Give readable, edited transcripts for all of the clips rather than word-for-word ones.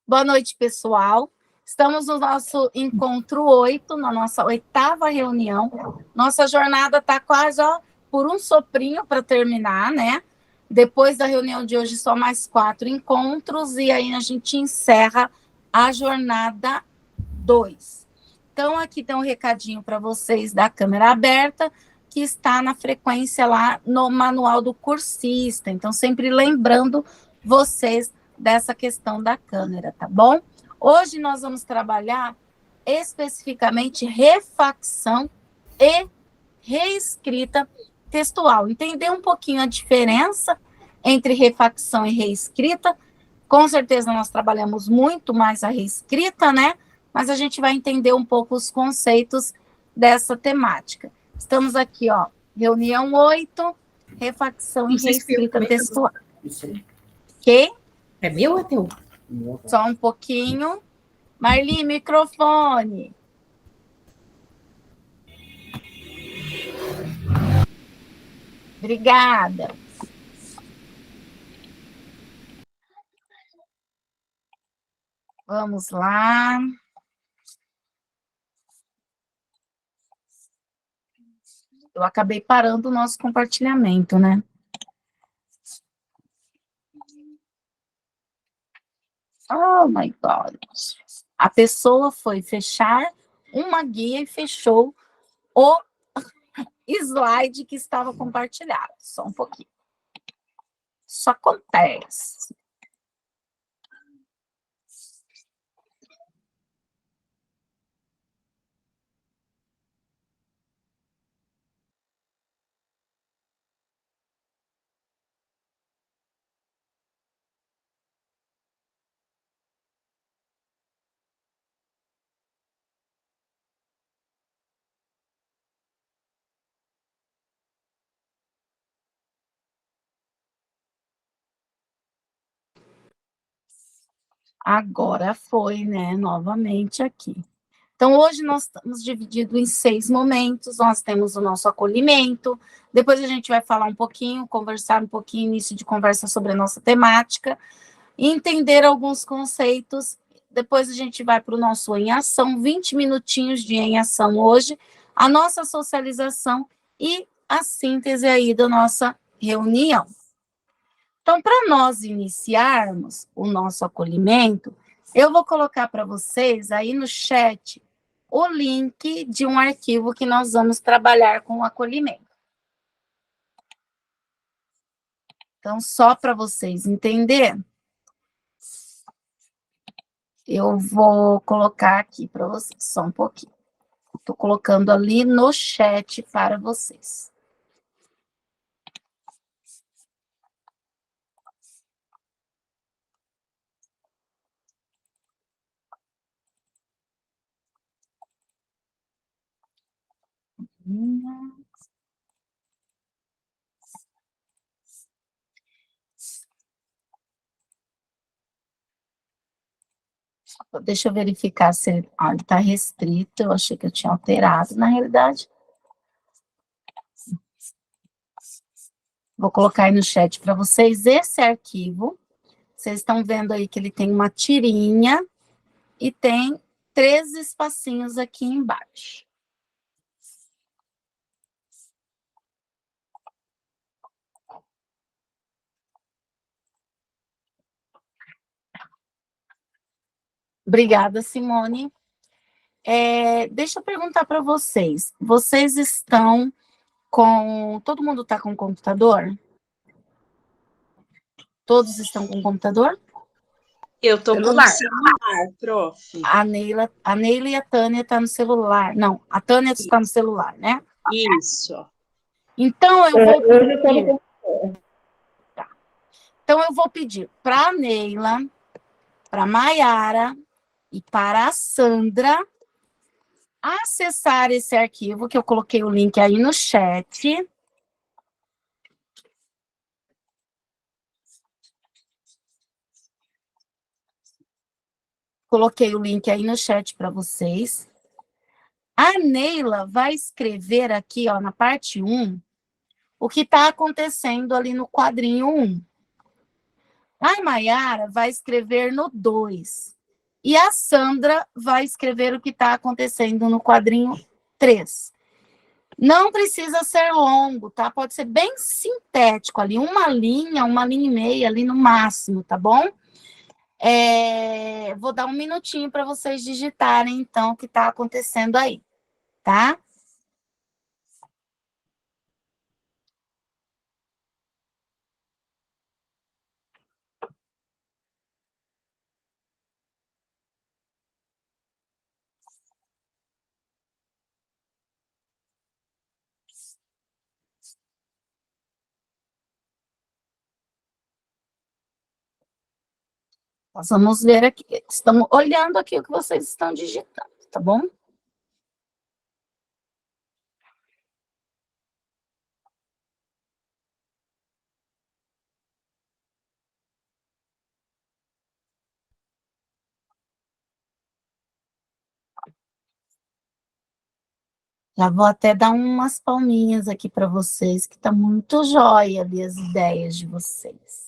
Boa noite, pessoal. Estamos no nosso encontro 8, na nossa 8ª reunião. Nossa jornada está quase por um soprinho para terminar, né? Depois da reunião de hoje, só mais 4 encontros, e aí a gente encerra a jornada 2. Então, aqui tem um recadinho para vocês da câmera aberta, que está na frequência lá no manual do cursista. Então, sempre lembrando vocês dessa questão da câmera, tá bom? Hoje nós vamos trabalhar especificamente refacção e reescrita textual. Entender um pouquinho a diferença entre refacção e reescrita. Com certeza nós trabalhamos muito mais a reescrita, né? Mas a gente vai entender um pouco os conceitos dessa temática. Estamos aqui, reunião 8, refacção e reescrita textual. Ok? É meu ou é teu? Só um pouquinho. Marli, microfone. Obrigada. Vamos lá. Eu acabei parando o nosso compartilhamento, né? Oh, my God. A pessoa foi fechar uma guia e fechou o slide que estava compartilhado. Só um pouquinho. Isso acontece. Agora foi, né? Novamente aqui. Então, hoje nós estamos divididos em 6 momentos. Nós temos o nosso acolhimento. Depois a gente vai falar um pouquinho, conversar um pouquinho, início de conversa sobre a nossa temática, entender alguns conceitos. Depois a gente vai para o nosso em ação, 20 minutinhos de em ação hoje, a nossa socialização e a síntese aí da nossa reunião. Então, para nós iniciarmos o nosso acolhimento, eu vou colocar para vocês aí no chat o link de um arquivo que nós vamos trabalhar com o acolhimento. Então, só para vocês entenderem, eu vou colocar aqui para vocês, só um pouquinho. Estou colocando ali no chat para vocês. Deixa eu verificar se ele está restrito. Eu achei que eu tinha alterado, na realidade. Vou colocar aí no chat para vocês esse arquivo. Vocês estão vendo aí que ele tem uma tirinha e tem 3 espacinhos aqui embaixo. Obrigada, Simone. Deixa eu perguntar para vocês. Vocês estão com... Todo mundo está com computador? Todos estão com computador? Eu estou com o celular, prof. A Neila e a Tânia estão no celular. Não, a Tânia está no celular, né? Isso. Então, eu vou pedir... Tá. Então, eu vou pedir para a Neila, para a Maiara e para a Sandra acessar esse arquivo, que eu coloquei o link aí no chat. Coloquei o link aí no chat para vocês. A Neila vai escrever aqui, na parte 1, o que está acontecendo ali no quadrinho 1. A Maiara vai escrever no 2. E a Sandra vai escrever o que está acontecendo no quadrinho 3. Não precisa ser longo, tá? Pode ser bem sintético ali, uma linha e meia ali no máximo, tá bom? Vou dar um minutinho para vocês digitarem, então, o que está acontecendo aí, tá? Nós vamos ver aqui, estamos olhando aqui o que vocês estão digitando, tá bom? Já vou até dar umas palminhas aqui para vocês, que tá muito jóia ali as ideias de vocês.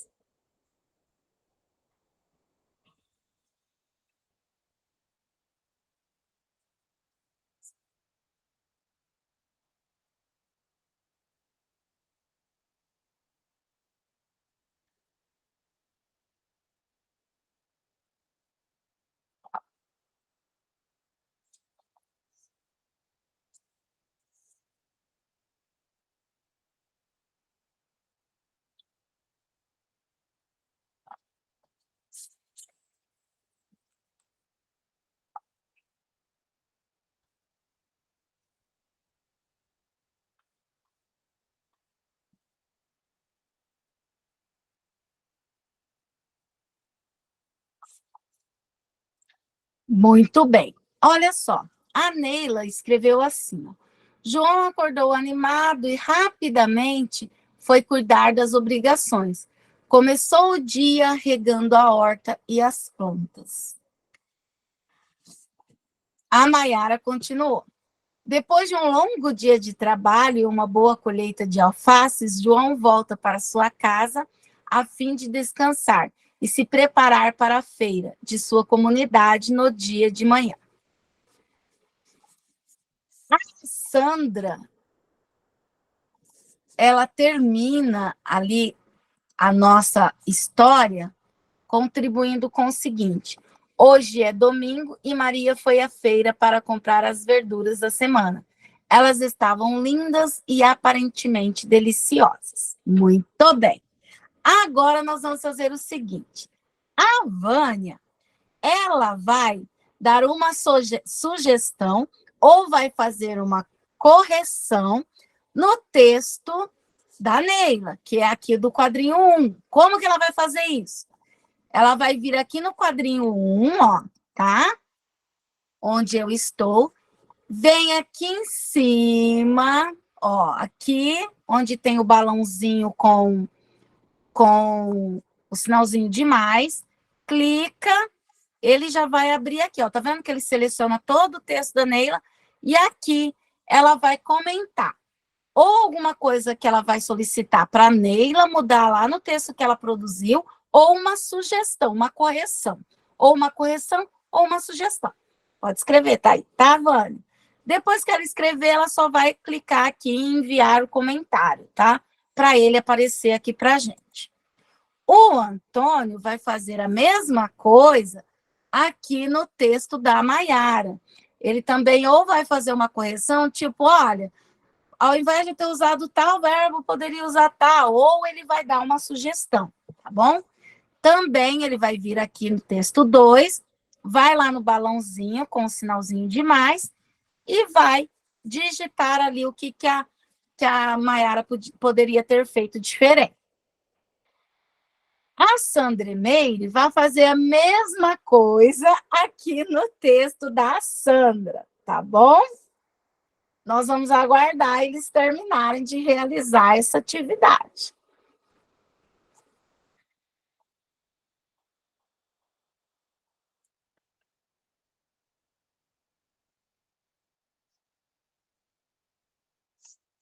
Muito bem. Olha só, a Neila escreveu assim: João acordou animado e rapidamente foi cuidar das obrigações. Começou o dia regando a horta e as plantas. A Maiara continuou. Depois de um longo dia de trabalho e uma boa colheita de alfaces, João volta para sua casa a fim de descansar e se preparar para a feira de sua comunidade no dia de manhã. A Sandra, ela termina ali a nossa história contribuindo com o seguinte: hoje é domingo e Maria foi à feira para comprar as verduras da semana. Elas estavam lindas e aparentemente deliciosas. Muito bem. Agora nós vamos fazer o seguinte: a Vânia, ela vai dar uma sugestão ou vai fazer uma correção no texto da Neila, que é aqui do quadrinho 1. Como que ela vai fazer isso? Ela vai vir aqui no quadrinho 1, ó, tá? Onde eu estou. Vem aqui em cima, ó, aqui, onde tem o balãozinho com o sinalzinho de mais. Clica, ele já vai abrir aqui, ó. Tá vendo que ele seleciona todo o texto da Neila? E aqui ela vai comentar. Ou alguma coisa que ela vai solicitar para a Neila mudar lá no texto que ela produziu, ou uma sugestão, uma correção. Ou uma correção, ou uma sugestão. Pode escrever, tá aí, tá, Vânia? Depois que ela escrever, ela só vai clicar aqui em enviar o comentário, tá? Para ele aparecer aqui para a gente. O Antônio vai fazer a mesma coisa aqui no texto da Maiara. Ele também ou vai fazer uma correção, tipo, olha, ao invés de ter usado tal verbo, poderia usar tal, ou ele vai dar uma sugestão, tá bom? Também ele vai vir aqui no texto 2, vai lá no balãozinho com o sinalzinho de mais e vai digitar ali o que a Maiara poderia ter feito diferente. A Sandra Meire vai fazer a mesma coisa aqui no texto da Sandra, tá bom? Nós vamos aguardar eles terminarem de realizar essa atividade.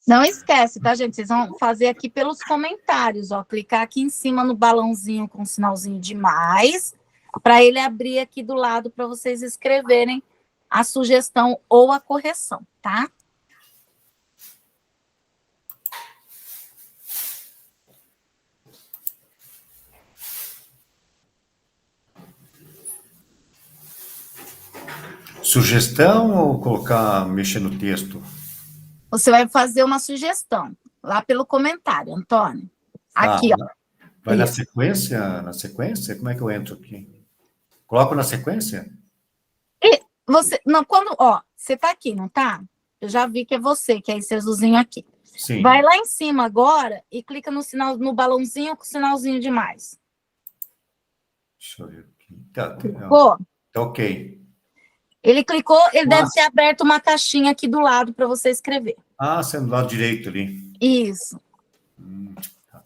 Não esquece, tá, gente? Vocês vão fazer aqui pelos comentários, ó. Clicar aqui em cima no balãozinho com o sinalzinho de mais. para ele abrir aqui do lado para vocês escreverem a sugestão ou a correção, tá? Sugestão ou colocar, mexer no texto? Você vai fazer uma sugestão lá pelo comentário, Antônio. Aqui, ó. Vai na sequência? Na sequência? Como é que eu entro aqui? Coloco na sequência? E você, não, quando, ó, você tá aqui, não tá? Eu já vi que é você, que é esse azulzinho aqui. Sim. Vai lá em cima agora e clica no sinal, no balãozinho com o sinalzinho de mais. Deixa eu ver aqui. Tá ok. Ele clicou, ele deve ter aberto uma caixinha aqui do lado para você escrever. Sendo do lado direito ali. Isso. Tá.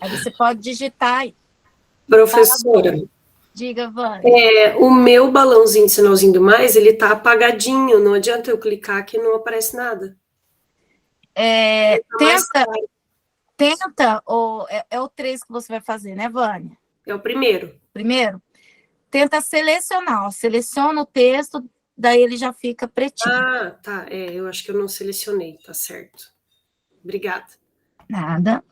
Aí você pode digitar aí. Professora. Diga, Vânia. O meu balãozinho de sinalzinho do mais, ele tá apagadinho. Não adianta eu clicar que não aparece nada. Tenta, é o 3 que você vai fazer, né, Vânia? É o primeiro. Primeiro? Tenta selecionar, ó. Seleciona o texto, daí ele já fica pretinho. Tá. Eu acho que eu não selecionei, tá certo. Obrigada. Nada.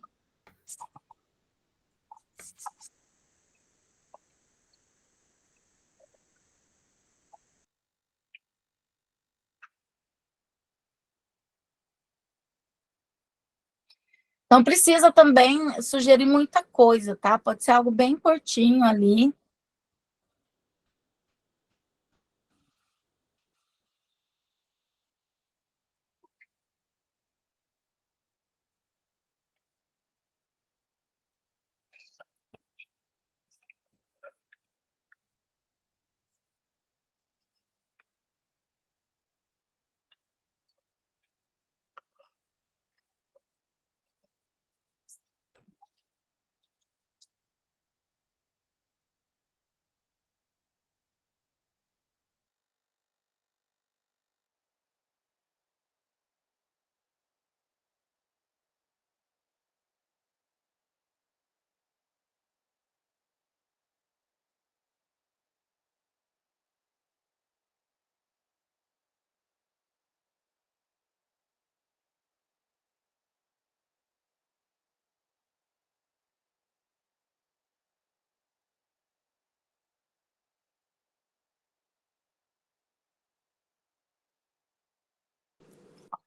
Não precisa também sugerir muita coisa, tá? Pode ser algo bem curtinho ali.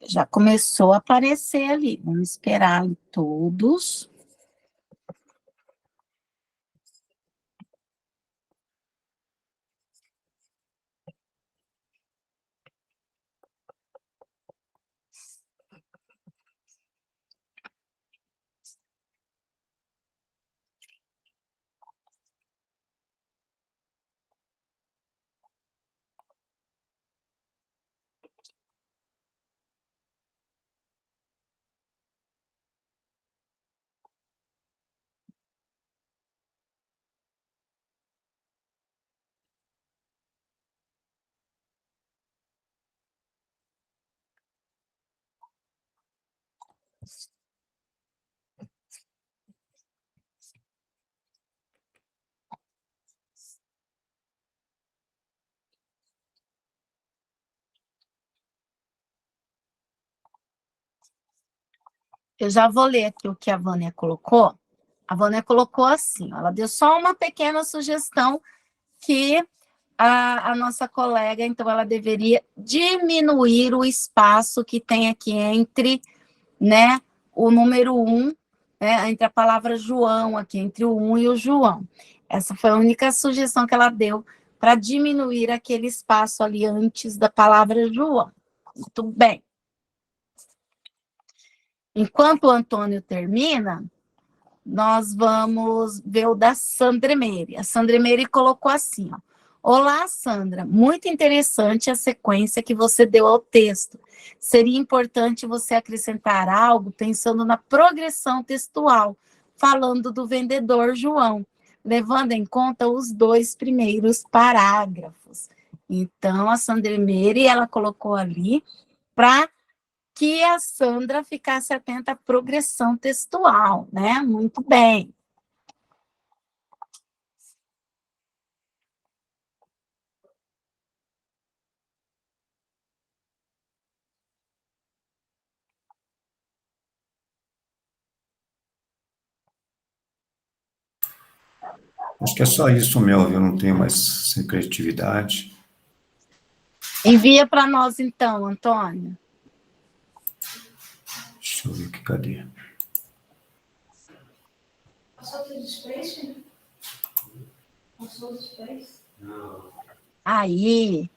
Já começou a aparecer ali. Vamos esperar todos. Eu já vou ler aqui o que a Vânia colocou. A Vânia colocou assim, ela deu só uma pequena sugestão que a nossa colega, então, ela deveria diminuir o espaço que tem aqui entre, né, o número 1, né, entre a palavra João aqui, entre o 1 e o João. Essa foi a única sugestão que ela deu para diminuir aquele espaço ali antes da palavra João. Muito bem. Enquanto o Antônio termina, nós vamos ver o da Sandra Meire. A Sandra Meire colocou assim, ó. Olá, Sandra, muito interessante a sequência que você deu ao texto. Seria importante você acrescentar algo pensando na progressão textual, falando do vendedor João, levando em conta os 2 primeiros parágrafos. Então, a Sandra Meire, ela colocou ali para que a Sandra ficasse atenta à progressão textual, né? Muito bem. Acho que é só isso meu, eu não tenho mais sem criatividade. Envia para nós, então, Antônio. Deixa eu ver aqui, cadê? Passou tudo space? Passou o space? Aí,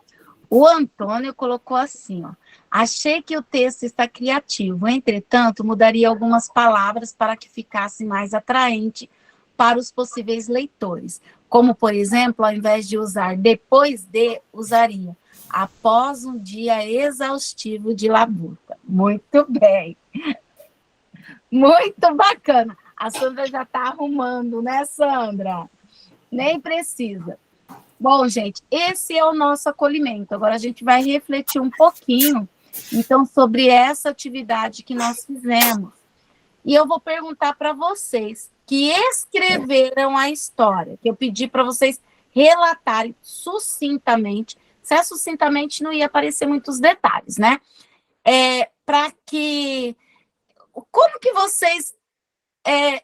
o Antônio colocou assim, ó. Achei que o texto está criativo, entretanto, mudaria algumas palavras para que ficasse mais atraente para os possíveis leitores. Como, por exemplo, ao invés de usar depois de, usaria após um dia exaustivo de labuta. Muito bem. Muito bacana. A Sandra já está arrumando, né, Sandra? Nem precisa. Bom, gente, esse é o nosso acolhimento. Agora a gente vai refletir um pouquinho, então, sobre essa atividade que nós fizemos. E eu vou perguntar para vocês que escreveram a história, que eu pedi para vocês relatarem sucintamente. Se é sucintamente, não ia aparecer muitos detalhes, né? Para que... Como que vocês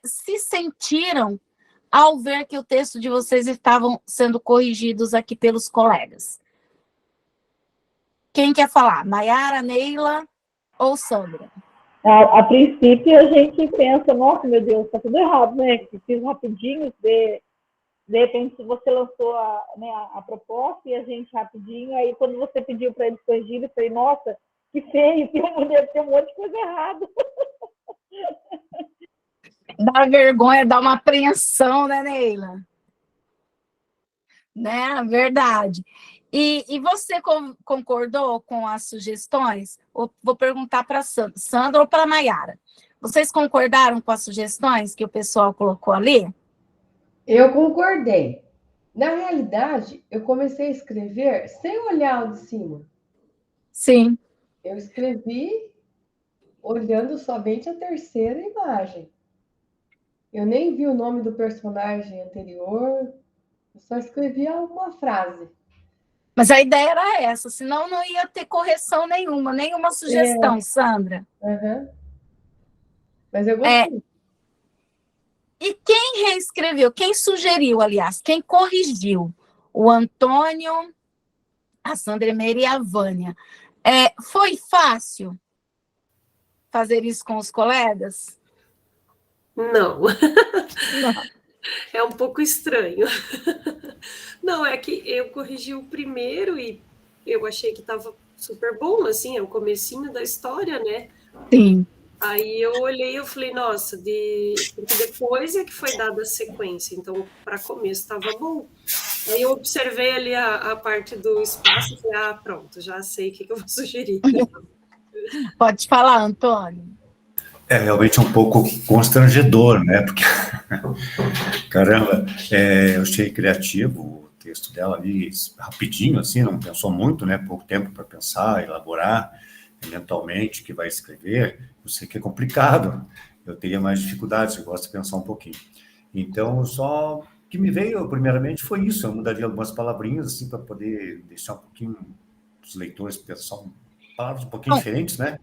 se sentiram ao ver que o texto de vocês estavam sendo corrigidos aqui pelos colegas? Quem quer falar? Nayara, Neila ou Sandra? A princípio, a gente pensa, nossa, meu Deus, está tudo errado, né? Fiz rapidinho, de repente você lançou a proposta e a gente rapidinho, aí quando você pediu para eles corrigirem, eu falei, nossa, que feio, deve ter um monte de coisa errada. Dá vergonha, dá uma apreensão, né, Neila? Né, verdade. E você concordou com as sugestões? Vou perguntar para Sandra ou para Nayara. Vocês concordaram com as sugestões que o pessoal colocou ali? Eu concordei. Na realidade, eu comecei a escrever sem olhar o de cima. Sim. Eu escrevi olhando somente a terceira imagem. Eu nem vi o nome do personagem anterior, eu só escrevi alguma frase. Mas a ideia era essa, senão não ia ter correção nenhuma sugestão, Sandra. Uhum. Mas eu gostei. E quem reescreveu? Quem sugeriu, aliás? Quem corrigiu? O Antônio, a Sandra Meire e a Vânia. Foi fácil fazer isso com os colegas? Não. Não. É um pouco estranho. Não, é que eu corrigi o primeiro e eu achei que estava super bom, assim, é o comecinho da história, né? Sim. Aí eu olhei e eu falei, nossa, porque depois é que foi dada a sequência, então para começo estava bom. Aí eu observei ali a parte do espaço e falei, pronto, já sei o que eu vou sugerir. Pode falar, Antônio. É realmente um pouco constrangedor, né? Porque, caramba, eu achei criativo o texto dela ali, rapidinho, assim, não pensou muito, né? Pouco tempo para pensar, elaborar mentalmente o que vai escrever. Eu sei que é complicado, eu teria mais dificuldades, eu gosto de pensar um pouquinho. Então, só o que me veio, primeiramente, foi isso. Eu mudaria algumas palavrinhas, assim, para poder deixar um pouquinho os leitores pensar palavras um pouquinho diferentes, né?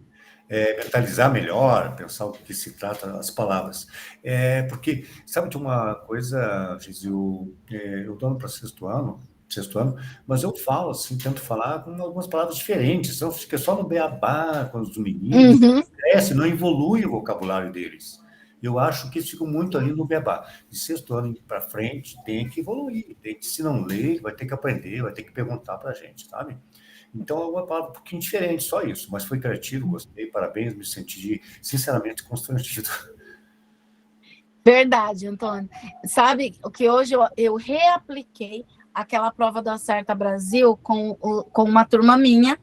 Mentalizar melhor, pensar o que se trata as palavras. Porque, sabe de uma coisa, Gisele, eu estou no para sexto ano, mas eu falo, assim, tento falar com algumas palavras diferentes, eu fico só no beabá, com os meninos, cresce, não evolui o vocabulário deles. Eu acho que eles ficam muito ali no beabá. De sexto ano para frente, tem que evoluir, se não ler, vai ter que aprender, vai ter que perguntar para a gente, sabe? Então, é uma palavra um pouquinho diferente, só isso. Mas foi criativo, gostei, parabéns, me senti, sinceramente, constrangido. Verdade, Antônio. Sabe o que hoje eu reapliquei aquela prova do Acerta Brasil com uma turma minha,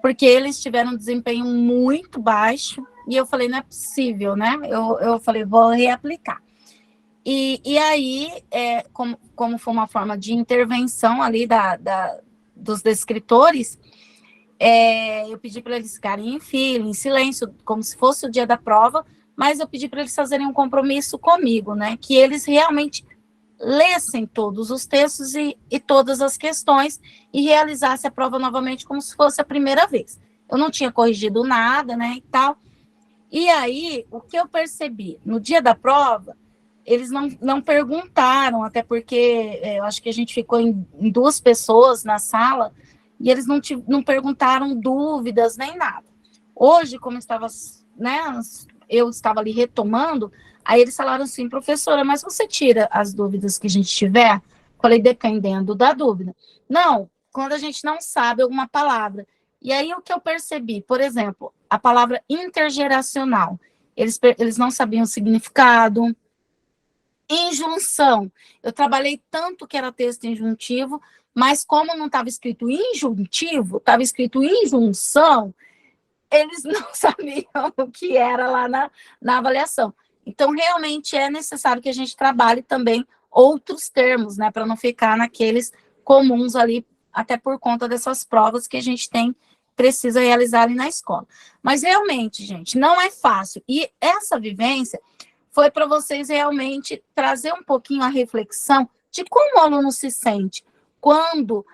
porque eles tiveram um desempenho muito baixo, e eu falei, não é possível, né? Eu falei, vou reaplicar. E aí, como foi uma forma de intervenção ali dos descritores, eu pedi para eles ficarem em fila, em silêncio, como se fosse o dia da prova, mas eu pedi para eles fazerem um compromisso comigo, né? Que eles realmente lessem todos os textos e todas as questões e realizassem a prova novamente como se fosse a primeira vez. Eu não tinha corrigido nada, né, e tal. E aí, o que eu percebi? No dia da prova, eles não perguntaram, até porque eu acho que a gente ficou em 2 pessoas na sala, e eles não perguntaram dúvidas nem nada. Hoje, como estava, né, eu estava ali retomando, aí eles falaram assim, professora, mas você tira as dúvidas que a gente tiver? Falei, dependendo da dúvida. Não, quando a gente não sabe alguma palavra. E aí o que eu percebi, por exemplo, a palavra intergeracional, eles não sabiam o significado. Injunção, eu trabalhei tanto que era texto injuntivo, mas como não estava escrito injuntivo, estava escrito injunção, eles não sabiam o que era lá na avaliação. Então, realmente é necessário que a gente trabalhe também outros termos, né, para não ficar naqueles comuns ali, até por conta dessas provas que a gente precisa realizar ali na escola. Mas, realmente, gente, não é fácil. E essa vivência foi para vocês realmente trazer um pouquinho a reflexão de como o aluno se sente quando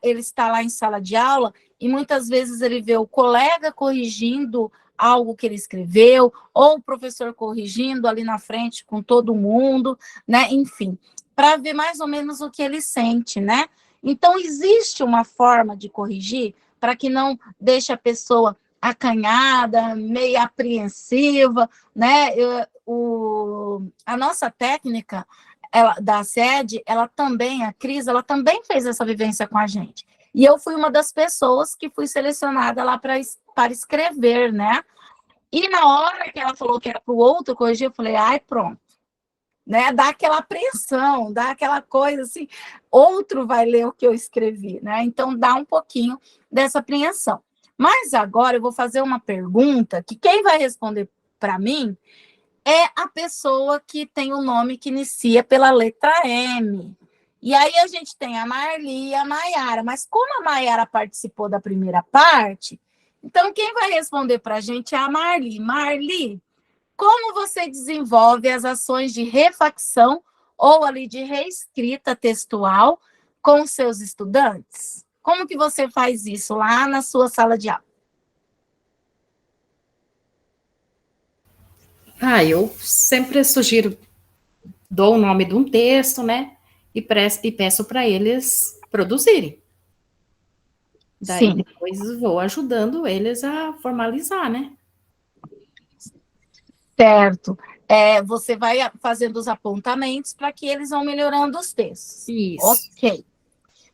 ele está lá em sala de aula e muitas vezes ele vê o colega corrigindo algo que ele escreveu, ou o professor corrigindo ali na frente com todo mundo, né? Enfim, para ver mais ou menos o que ele sente, né? Então, existe uma forma de corrigir para que não deixe a pessoa acanhada, meio apreensiva, né? A nossa técnica da sede, a Cris, ela também fez essa vivência com a gente. E eu fui uma das pessoas que fui selecionada lá para escrever, né? E na hora que ela falou que era para o outro corrigir, eu falei, ai, pronto. Né? Dá aquela apreensão, dá aquela coisa assim, outro vai ler o que eu escrevi, né? Então dá um pouquinho dessa apreensão. Mas agora eu vou fazer uma pergunta que quem vai responder para mim é a pessoa que tem o nome que inicia pela letra M. E aí a gente tem a Marli e a Maiara, mas como a Maiara participou da primeira parte, então quem vai responder para a gente é a Marli. Marli, como você desenvolve as ações de refacção ou ali de reescrita textual com seus estudantes? Como que você faz isso lá na sua sala de aula? Eu sempre sugiro, dou o nome de um texto, né? E peço para eles produzirem. Daí, depois vou ajudando eles a formalizar, né? Certo. Você vai fazendo os apontamentos para que eles vão melhorando os textos. Isso. Ok.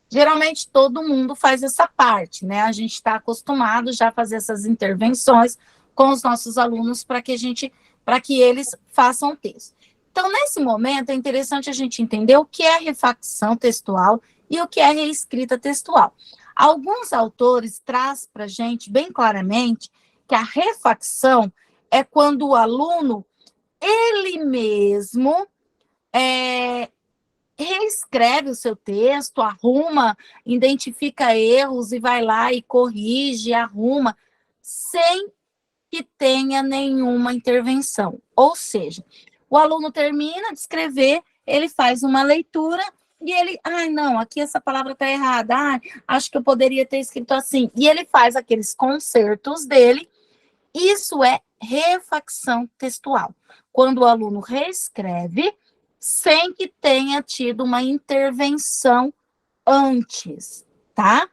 Geralmente, todo mundo faz essa parte, né? A gente está acostumado já a fazer essas intervenções com os nossos alunos para que eles façam o texto. Então, nesse momento, é interessante a gente entender o que é refacção textual e o que é reescrita textual. Alguns autores trazem para a gente bem claramente que a refacção é quando o aluno, ele mesmo, reescreve o seu texto, arruma, identifica erros e vai lá e corrige, arruma, sem que tenha nenhuma intervenção. Ou seja, o aluno termina de escrever, ele faz uma leitura e ele, não, aqui essa palavra está errada, acho que eu poderia ter escrito assim. E ele faz aqueles consertos dele. Isso é refacção textual, quando o aluno reescreve sem que tenha tido uma intervenção antes, tá?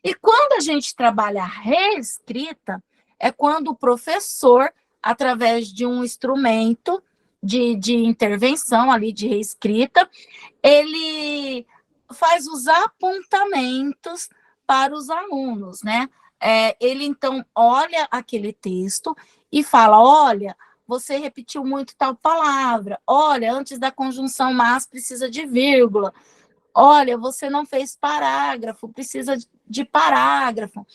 E quando a gente trabalha a reescrita, é quando o professor, através de um instrumento de intervenção ali, de reescrita, ele faz os apontamentos para os alunos, né? Ele, então, olha aquele texto e fala, olha, você repetiu muito tal palavra, olha, antes da conjunção mas precisa de vírgula, olha, você não fez parágrafo, precisa de parágrafo,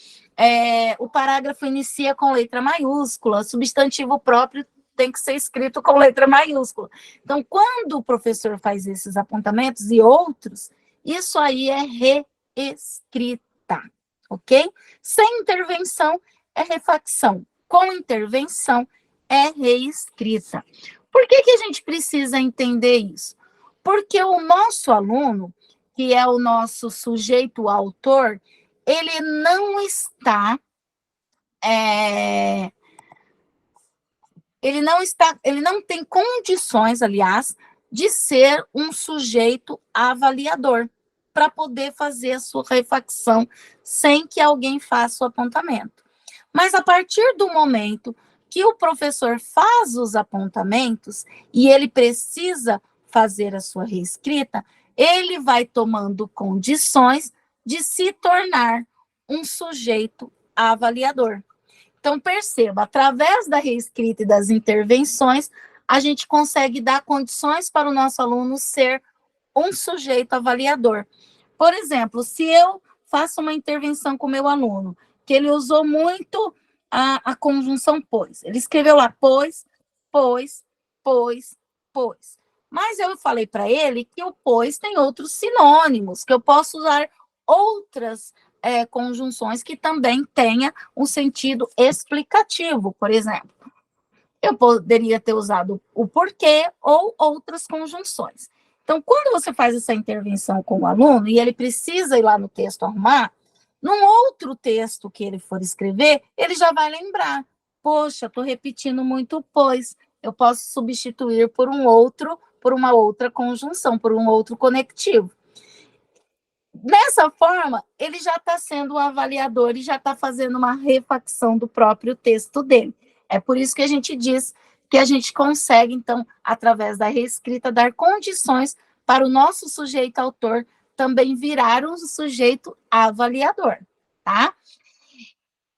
o parágrafo inicia com letra maiúscula, substantivo próprio tem que ser escrito com letra maiúscula. Então, quando o professor faz esses apontamentos e outros, isso aí é reescrita, ok? Sem intervenção é refacção, com intervenção é reescrita. Por que a gente precisa entender isso? Porque o nosso aluno, que é o nosso sujeito autor, ele não está, ele não tem condições, aliás, de ser um sujeito avaliador, para poder fazer a sua refacção sem que alguém faça o apontamento. Mas a partir do momento que o professor faz os apontamentos e ele precisa fazer a sua reescrita, ele vai tomando condições de se tornar um sujeito avaliador. Então, perceba, através da reescrita e das intervenções, a gente consegue dar condições para o nosso aluno ser um sujeito avaliador. Por exemplo, se eu faço uma intervenção com o meu aluno, que ele usou muito a conjunção pois. Ele escreveu lá pois, pois, pois, pois. Mas eu falei para ele que o pois tem outros sinônimos, que eu posso usar outras conjunções que também tenha um sentido explicativo, por exemplo. Eu poderia ter usado o porquê ou outras conjunções. Então, quando você faz essa intervenção com o aluno e ele precisa ir lá no texto arrumar, num outro texto que ele for escrever, ele já vai lembrar. Poxa, estou repetindo muito pois. Eu posso substituir por uma outra conjunção, por um outro conectivo. Dessa forma, ele já está sendo um avaliador e já está fazendo uma refacção do próprio texto dele. É por isso que a gente diz que a gente consegue, então, através da reescrita, dar condições para o nosso sujeito autor também virar um sujeito avaliador, tá?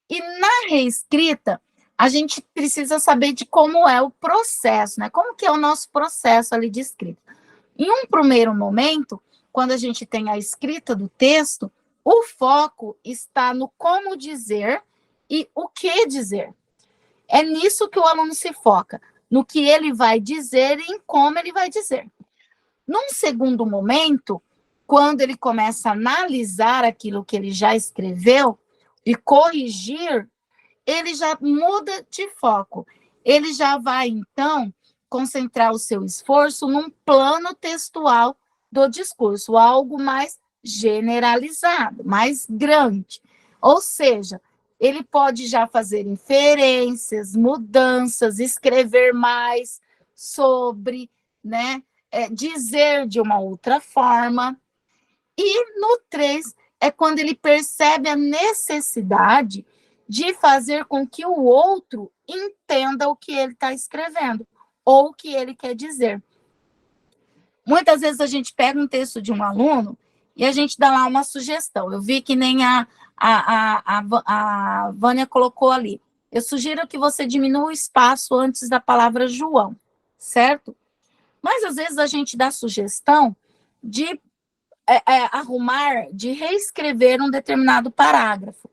E na reescrita, a gente precisa saber de como é o processo, né? Como que é o nosso processo ali de escrita. Em um primeiro momento, quando a gente tem a escrita do texto, o foco está no como dizer e o que dizer. É nisso que o aluno se foca, no que ele vai dizer e em como ele vai dizer. Num segundo momento, quando ele começa a analisar aquilo que ele já escreveu e corrigir, ele já muda de foco. Ele já vai, então, concentrar o seu esforço num plano textual do discurso, algo mais generalizado, mais grande. Ou seja, ele pode já fazer inferências, mudanças, escrever mais sobre, né, dizer de uma outra forma. E no 3 é quando ele percebe a necessidade de fazer com que o outro entenda o que ele está escrevendo, ou o que ele quer dizer. Muitas vezes a gente pega um texto de um aluno e a gente dá lá uma sugestão. Eu vi que nem a Vânia colocou ali. Eu sugiro que você diminua o espaço antes da palavra João, certo? Mas às vezes a gente dá sugestão de arrumar, de reescrever um determinado parágrafo.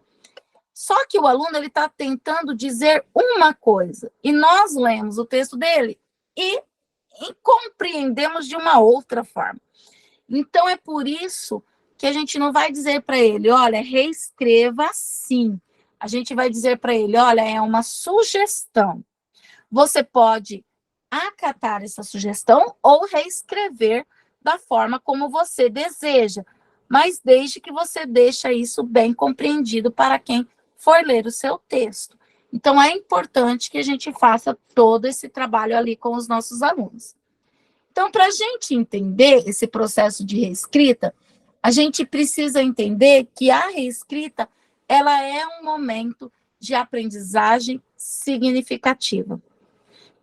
Só que o aluno ele está tentando dizer uma coisa, e nós lemos o texto dele e compreendemos de uma outra forma. Então, é por isso que a gente não vai dizer para ele, olha, reescreva assim. A gente vai dizer para ele, olha, é uma sugestão. Você pode acatar essa sugestão ou reescrever da forma como você deseja, mas desde que você deixe isso bem compreendido para quem for ler o seu texto. Então, é importante que a gente faça todo esse trabalho ali com os nossos alunos. Então, para a gente entender esse processo de reescrita, a gente precisa entender que a reescrita, ela é um momento de aprendizagem significativa.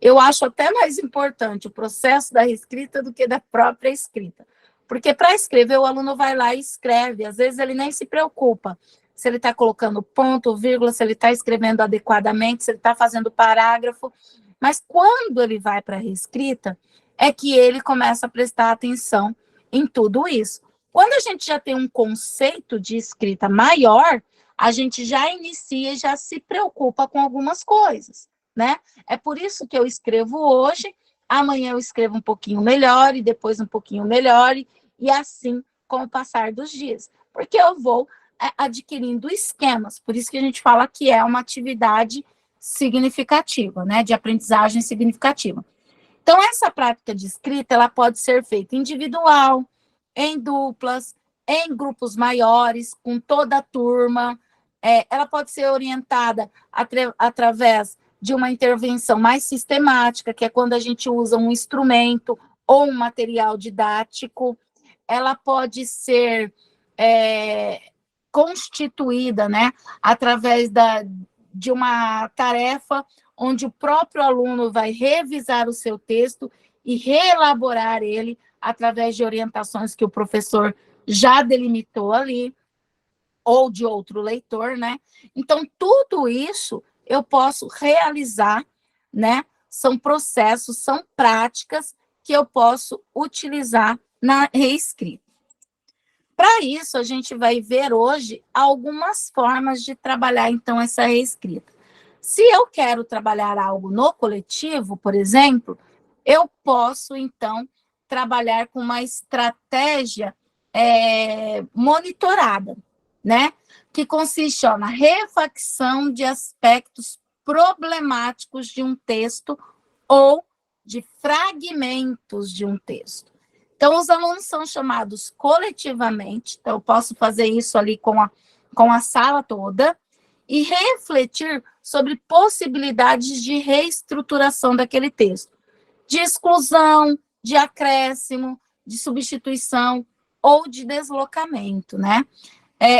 Eu acho até mais importante o processo da reescrita do que da própria escrita. Porque para escrever, o aluno vai lá e escreve. Às vezes, ele nem se preocupa se ele está colocando ponto, vírgula, se ele está escrevendo adequadamente, se ele está fazendo parágrafo. Mas quando ele vai para a reescrita, é que ele começa a prestar atenção em tudo isso. Quando a gente já tem um conceito de escrita maior, a gente já inicia e já se preocupa com algumas coisas, né? É por isso que eu escrevo hoje, amanhã eu escrevo um pouquinho melhor, e depois um pouquinho melhor, e assim com o passar dos dias. Porque eu vou adquirindo esquemas, por isso que a gente fala que é uma atividade significativa, né? De aprendizagem significativa. Então, essa prática de escrita, ela pode ser feita individual, em duplas, em grupos maiores, com toda a turma. Ela pode ser orientada através de uma intervenção mais sistemática, que é quando a gente usa um instrumento ou um material didático, ela pode ser constituída, né, através de uma tarefa onde o próprio aluno vai revisar o seu texto e reelaborar ele através de orientações que o professor já delimitou ali, ou de outro leitor, né? Então, tudo isso eu posso realizar, né? São processos, são práticas que eu posso utilizar na reescrita. Para isso, a gente vai ver hoje algumas formas de trabalhar, então, essa reescrita. Se eu quero trabalhar algo no coletivo, por exemplo, eu posso, então, trabalhar com uma estratégia monitorada, né? Que consiste na refacção de aspectos problemáticos de um texto ou de fragmentos de um texto. Então, os alunos são chamados coletivamente, então eu posso fazer isso ali com a sala toda, e refletir sobre possibilidades de reestruturação daquele texto, de exclusão, de acréscimo, de substituição ou de deslocamento, né?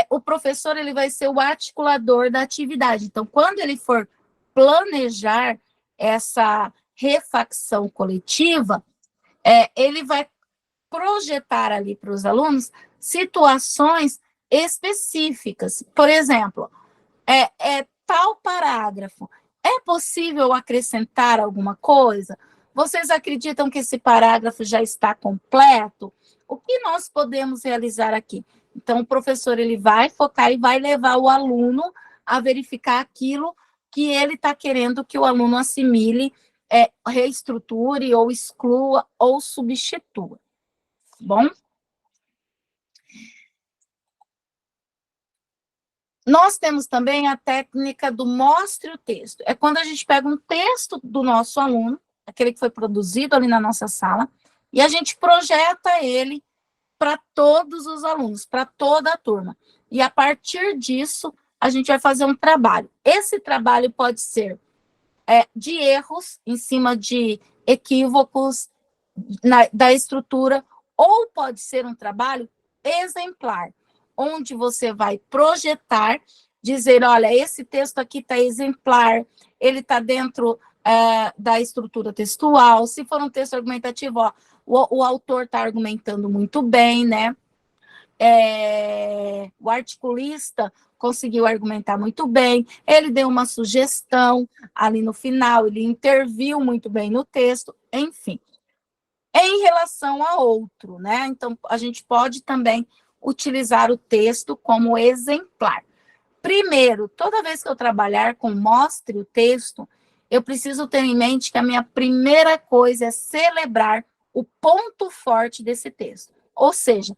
O professor ele vai ser o articulador da atividade. Então, quando ele for planejar essa refacção coletiva, ele vai projetar ali para os alunos situações específicas. Por exemplo, tal parágrafo, é possível acrescentar alguma coisa? Vocês acreditam que esse parágrafo já está completo? O que nós podemos realizar aqui? Então, o professor ele vai focar e vai levar o aluno a verificar aquilo que ele está querendo que o aluno assimile, reestruture, ou exclua, ou substitua. Bom? Nós temos também a técnica do mostre o texto. É quando a gente pega um texto do nosso aluno, aquele que foi produzido ali na nossa sala, e a gente projeta ele para todos os alunos, para toda a turma. E a partir disso, a gente vai fazer um trabalho. Esse trabalho pode ser de erros, em cima de equívocos da estrutura, ou pode ser um trabalho exemplar, onde você vai projetar, dizer, olha, esse texto aqui está exemplar, ele está dentro da estrutura textual. Se for um texto argumentativo, o autor está argumentando muito bem, né? O articulista conseguiu argumentar muito bem, ele deu uma sugestão ali no final, ele interviu muito bem no texto, enfim. Em relação a outro, né? Então, a gente pode também utilizar o texto como exemplar. Primeiro, toda vez que eu trabalhar com mostre o texto, eu preciso ter em mente que a minha primeira coisa é celebrar o ponto forte desse texto. Ou seja,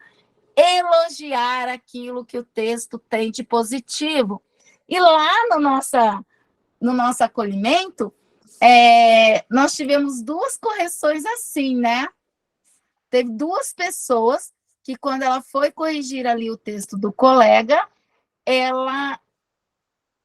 elogiar aquilo que o texto tem de positivo. E lá no nosso acolhimento, nós tivemos 2 correções assim, né? Teve 2 pessoas que, quando ela foi corrigir ali o texto do colega, ela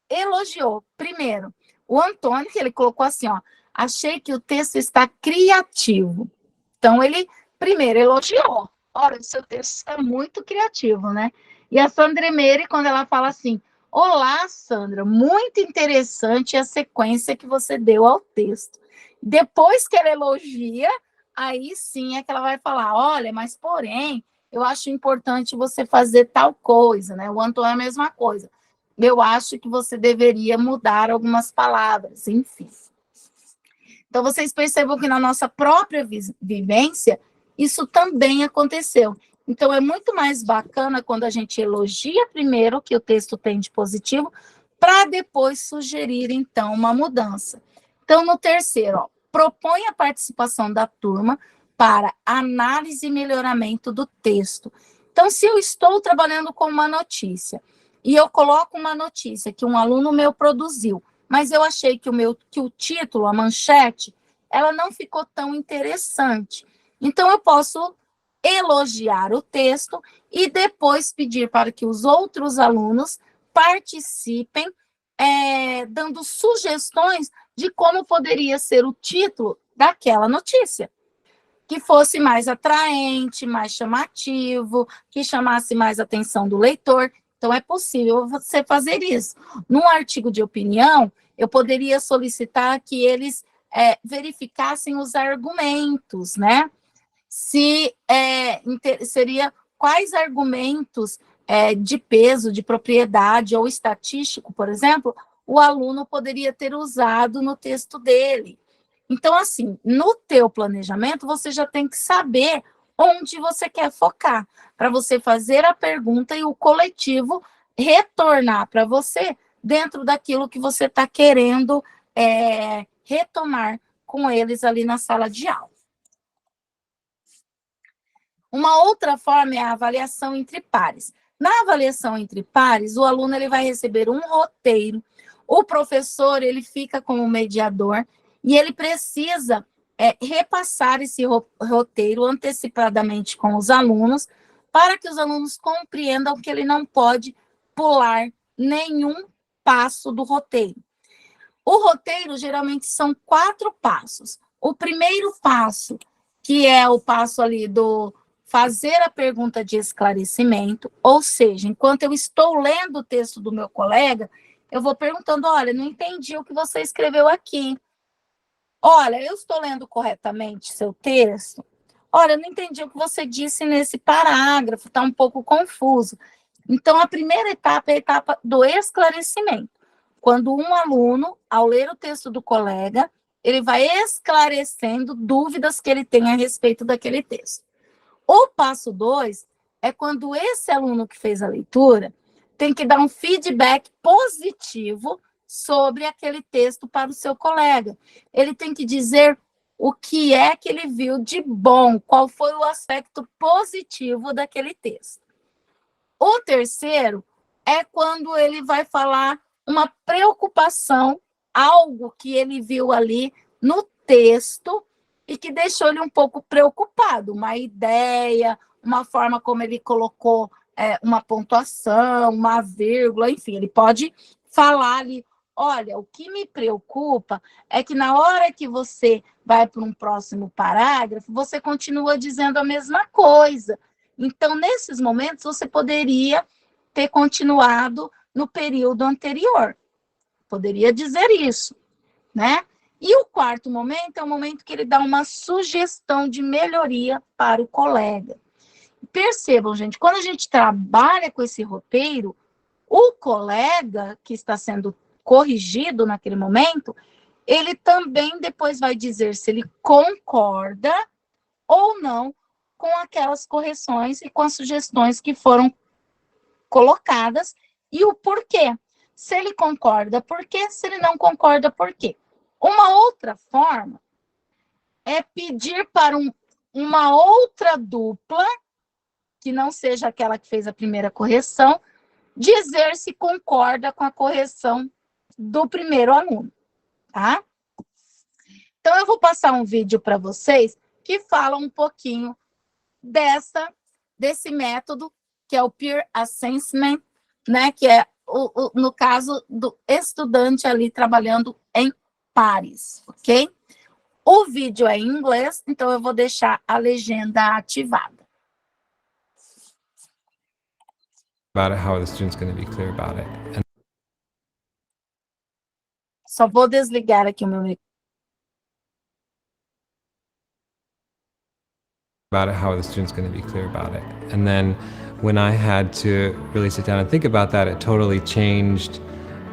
elogiou. Primeiro, o Antônio, que ele colocou assim, achei que o texto está criativo. Então, ele, primeiro, elogiou. Olha, o seu texto está muito criativo, né? E a Sandra Meire, quando ela fala assim, olá, Sandra, muito interessante a sequência que você deu ao texto. Depois que ela elogia, aí sim é que ela vai falar, olha, mas porém, eu acho importante você fazer tal coisa, né? O Antônio é a mesma coisa. Eu acho que você deveria mudar algumas palavras, enfim. Então, vocês percebam que na nossa própria vivência, isso também aconteceu. Então, é muito mais bacana quando a gente elogia primeiro o que o texto tem de positivo, para depois sugerir, então, uma mudança. Então, no terceiro, propõe a participação da turma para análise e melhoramento do texto. Então, se eu estou trabalhando com uma notícia, e eu coloco uma notícia que um aluno meu produziu, mas eu achei que o título, a manchete, ela não ficou tão interessante. Então, eu posso elogiar o texto e depois pedir para que os outros alunos participem, dando sugestões de como poderia ser o título daquela notícia. que fosse mais atraente, mais chamativo, que chamasse mais a atenção do leitor. Então, é possível você fazer isso. Num artigo de opinião, eu poderia solicitar que eles verificassem os argumentos, né? Seria quais argumentos de peso, de propriedade ou estatístico, por exemplo, o aluno poderia ter usado no texto dele. Então, assim, no teu planejamento, você já tem que saber onde você quer focar, para você fazer a pergunta e o coletivo retornar para você dentro daquilo que você está querendo retomar com eles ali na sala de aula. Uma outra forma é a avaliação entre pares. Na avaliação entre pares, o aluno ele vai receber um roteiro, o professor ele fica como mediador, e ele precisa repassar esse roteiro antecipadamente com os alunos, para que os alunos compreendam que ele não pode pular nenhum passo do roteiro. O roteiro, geralmente, são 4 passos. O primeiro passo, que é o passo ali do fazer a pergunta de esclarecimento, ou seja, enquanto eu estou lendo o texto do meu colega, eu vou perguntando, olha, não entendi o que você escreveu aqui. Olha, eu estou lendo corretamente seu texto? Olha, eu não entendi o que você disse nesse parágrafo, está um pouco confuso. Então, a primeira etapa é a etapa do esclarecimento. Quando um aluno, ao ler o texto do colega, ele vai esclarecendo dúvidas que ele tem a respeito daquele texto. O passo 2 é quando esse aluno que fez a leitura tem que dar um feedback positivo sobre aquele texto para o seu colega. Ele tem que dizer o que é que ele viu de bom, qual foi o aspecto positivo daquele texto. O terceiro é quando ele vai falar uma preocupação, algo que ele viu ali no texto e que deixou ele um pouco preocupado, uma ideia, uma forma como ele colocou uma pontuação, uma vírgula, enfim, ele pode falar ali, olha, o que me preocupa é que na hora que você vai para um próximo parágrafo, você continua dizendo a mesma coisa. Então, nesses momentos, você poderia ter continuado no período anterior. Poderia dizer isso, né? E o quarto momento é o momento que ele dá uma sugestão de melhoria para o colega. Percebam, gente, quando a gente trabalha com esse roteiro, o colega que está sendo corrigido naquele momento, ele também depois vai dizer se ele concorda ou não com aquelas correções e com as sugestões que foram colocadas e o porquê. Se ele concorda, por quê? Se ele não concorda, por quê? Uma outra forma é pedir para uma outra dupla, que não seja aquela que fez a primeira correção, dizer se concorda com a correção do primeiro aluno, tá? Então, eu vou passar um vídeo para vocês que fala um pouquinho desse método, que é o Peer Assessment, né? Que é, no caso do estudante ali trabalhando em pares, ok? O vídeo é em inglês, então eu vou deixar a legenda ativada. About it, how the student's going to be clear about it. And Só vou desligar aqui o meu microfone. about it, how the student's going to be clear about it. And then when I had to really sit down and think about that, it totally changed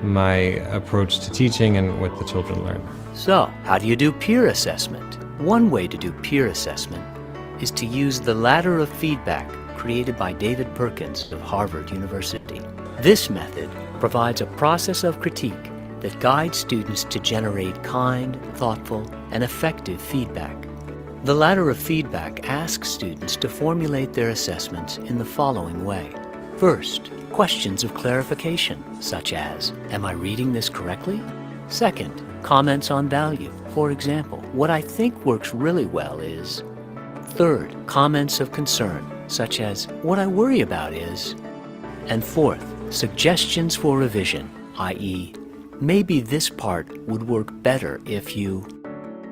my approach to teaching and what the children learn. So, how do you do peer assessment? One way to do peer assessment is to use the ladder of feedback created by David Perkins of Harvard University. This method provides a process of critique that guides students to generate kind, thoughtful, and effective feedback. The ladder of feedback asks students to formulate their assessments in the following way. First, questions of clarification, such as, am I reading this correctly? Second, comments on value. For example, what I think works really well is. Third, comments of concern, such as, what I worry about is. And fourth, suggestions for revision, i.e., maybe this part would work better if you.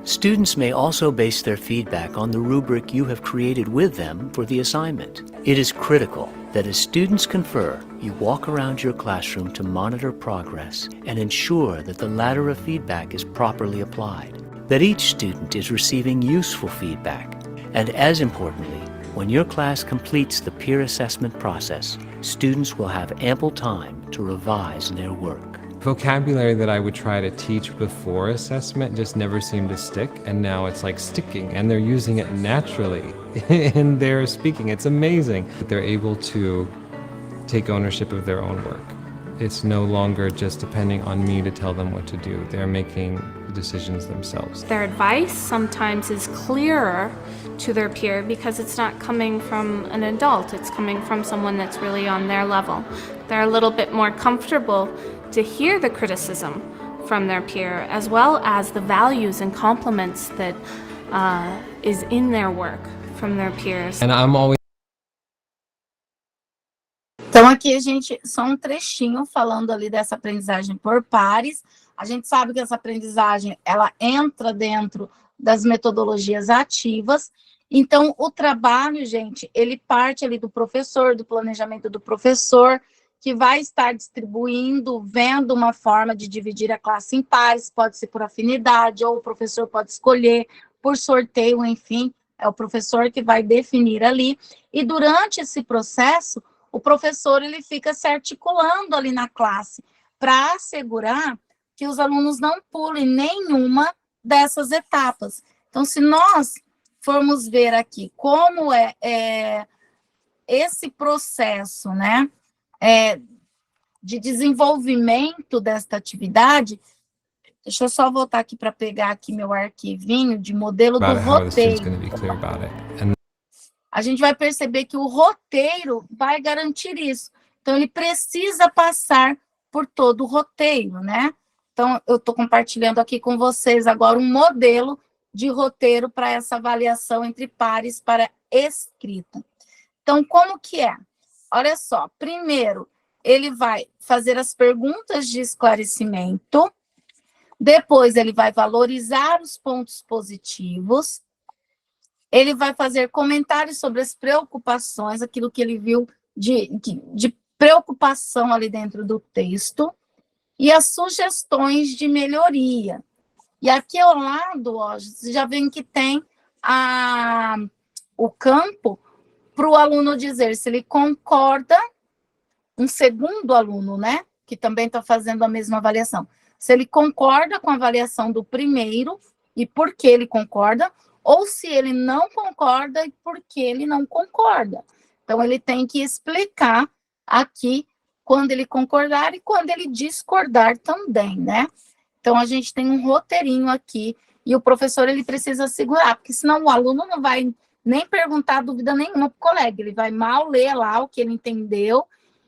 Students may also base their feedback on the rubric you have created with them for the assignment. It is critical that as students confer, you walk around your classroom to monitor progress and ensure that the ladder of feedback is properly applied, that each student is receiving useful feedback, and as importantly, when your class completes the peer assessment process, students will have ample time to revise their work. Vocabulary that I would try to teach before assessment just never seemed to stick, and now it's like sticking, and they're using it naturally in their speaking. It's amazing that they're able to take ownership of their own work. It's no longer just depending on me to tell them what to do. They're making decisions themselves. Their advice sometimes is clearer to their peer because it's not coming from an adult, it's coming from someone that's really on their level. They're a little bit more comfortable to hear the criticism from their peer, as well as the values and compliments that is in their work from their peers. And I'm always Então, aqui a gente, só um trechinho falando ali dessa aprendizagem por pares. A gente sabe que essa aprendizagem, ela entra dentro das metodologias ativas. Então, o trabalho, gente, ele parte ali do professor, do planejamento do professor, que vai estar distribuindo, vendo uma forma de dividir a classe em pares, pode ser por afinidade, ou o professor pode escolher por sorteio, enfim, é o professor que vai definir ali. E durante esse processo, o professor ele fica se articulando ali na classe para assegurar que os alunos não pulem nenhuma dessas etapas. Então, se nós formos ver aqui como é esse processo, né, de desenvolvimento desta atividade, deixa eu só voltar aqui para pegar aqui meu arquivinho de modelo do roteiro. A gente vai perceber que o roteiro vai garantir isso. Então, ele precisa passar por todo o roteiro, né? Então, eu estou compartilhando aqui com vocês agora um modelo de roteiro para essa avaliação entre pares para escrita. Então, como que é? Olha só, primeiro, ele vai fazer as perguntas de esclarecimento, depois ele vai valorizar os pontos positivos, ele vai fazer comentários sobre as preocupações, aquilo que ele viu de preocupação ali dentro do texto, e as sugestões de melhoria. E aqui ao lado, ó, você já vê que tem o campo para o aluno dizer se ele concorda, um segundo aluno, né, que também está fazendo a mesma avaliação, se ele concorda com a avaliação do primeiro e por que ele concorda, ou se ele não concorda e por que ele não concorda. Então, ele tem que explicar aqui quando ele concordar e quando ele discordar também, né? Então, a gente tem um roteirinho aqui e o professor, ele precisa segurar, porque senão o aluno não vai nem perguntar dúvida nenhuma para o colega, ele vai mal ler lá o que ele entendeu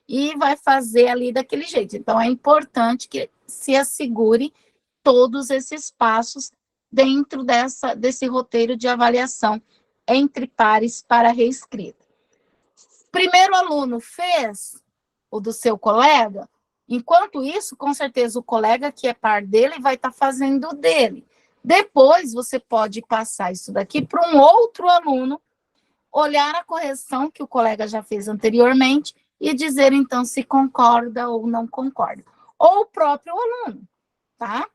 e vai fazer ali daquele jeito. Então, é importante que se assegure todos esses passos dentro desse roteiro de avaliação entre pares para reescrita. Primeiro aluno fez o do seu colega, enquanto isso, com certeza, o colega que é par dele vai estar fazendo o dele. Depois, você pode passar isso daqui para um outro aluno, olhar a correção que o colega já fez anteriormente e dizer, então, se concorda ou não concorda. Ou o próprio aluno, tá?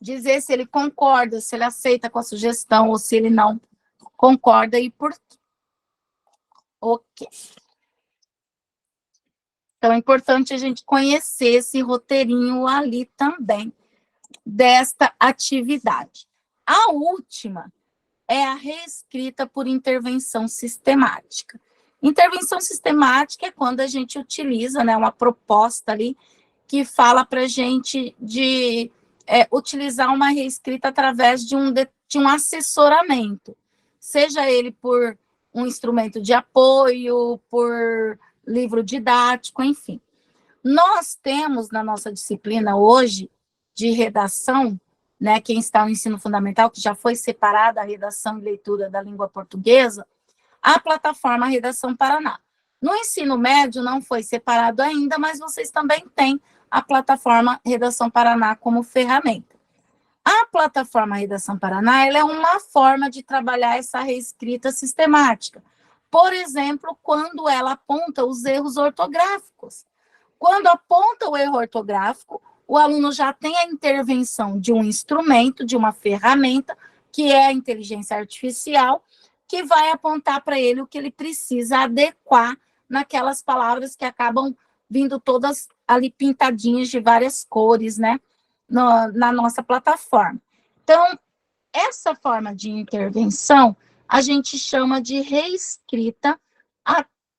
Dizer se ele concorda, se ele aceita com a sugestão, ou se ele não concorda e por quê. Ok. Então, é importante a gente conhecer esse roteirinho ali também, desta atividade. A última é a reescrita por intervenção sistemática. Intervenção sistemática é quando a gente utiliza, né, uma proposta ali que fala para a gente de utilizar uma reescrita através de um assessoramento, seja ele por um instrumento de apoio, por livro didático, enfim. Nós temos na nossa disciplina hoje de redação, né, quem está no ensino fundamental, que já foi separada a redação e leitura da língua portuguesa, a plataforma Redação Paraná. No ensino médio não foi separado ainda, mas vocês também têm a plataforma Redação Paraná como ferramenta. A plataforma Redação Paraná, ela é uma forma de trabalhar essa reescrita sistemática. Por exemplo, quando ela aponta os erros ortográficos. Quando aponta o erro ortográfico, o aluno já tem a intervenção de um instrumento, de uma ferramenta, que é a inteligência artificial, que vai apontar para ele o que ele precisa adequar naquelas palavras que acabam vindo todas ali pintadinhas de várias cores, né, na nossa plataforma. Então, essa forma de intervenção, a gente chama de reescrita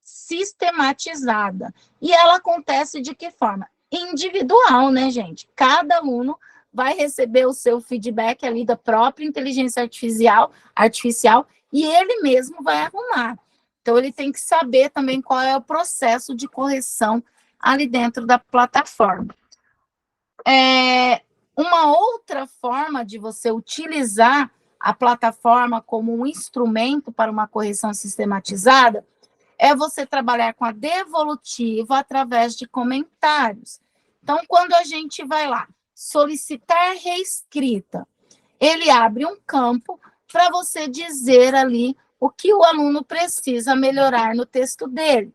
sistematizada. E ela acontece de que forma? Individual, né, gente? Cada aluno vai receber o seu feedback ali da própria inteligência artificial e ele mesmo vai arrumar. Então, ele tem que saber também qual é o processo de correção ali dentro da plataforma. Uma outra forma de você utilizar a plataforma como um instrumento para uma correção sistematizada é você trabalhar com a devolutiva através de comentários. Então, quando a gente vai lá solicitar reescrita, ele abre um campo para você dizer ali o que o aluno precisa melhorar no texto dele.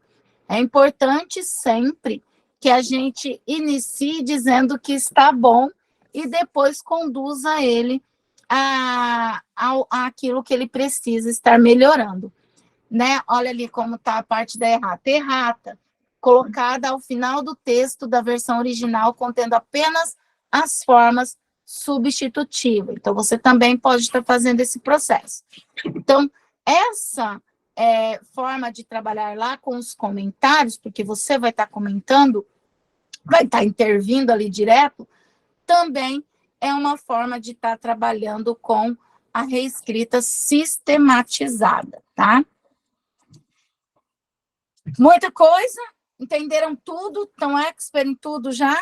É importante sempre que a gente inicie dizendo que está bom e depois conduza ele àquilo que ele precisa estar melhorando. Né? Olha ali como está a parte da errata, colocada ao final do texto da versão original, contendo apenas as formas substitutivas. Então, você também pode estar fazendo esse processo. Então, essa forma de trabalhar lá com os comentários, porque você vai estar comentando, vai estar intervindo ali direto, também é uma forma de estar trabalhando com a reescrita sistematizada, tá? Muita coisa, entenderam tudo, estão expert em tudo já?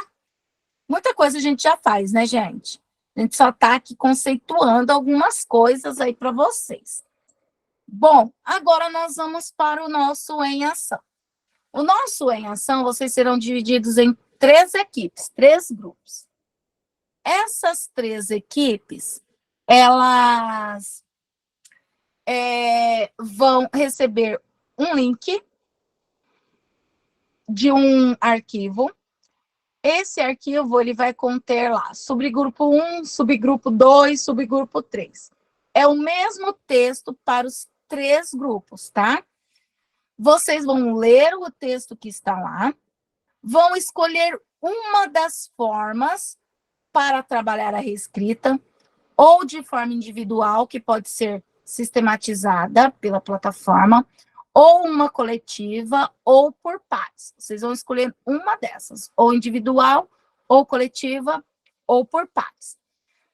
Muita coisa a gente já faz, né, gente? A gente só está aqui conceituando algumas coisas aí para vocês. Bom, agora nós vamos para o nosso Em Ação. O nosso Em Ação, vocês serão divididos em 3 equipes, 3 grupos. Essas 3 equipes, elas vão receber um link de um arquivo. Esse arquivo ele vai conter lá subgrupo 1, subgrupo 2, subgrupo 3. É o mesmo texto para os 3 grupos, tá? Vocês vão ler o texto que está lá, vão escolher uma das formas para trabalhar a reescrita, ou de forma individual, que pode ser sistematizada pela plataforma, ou uma coletiva, ou por pares. Vocês vão escolher uma dessas, ou individual, ou coletiva, ou por pares.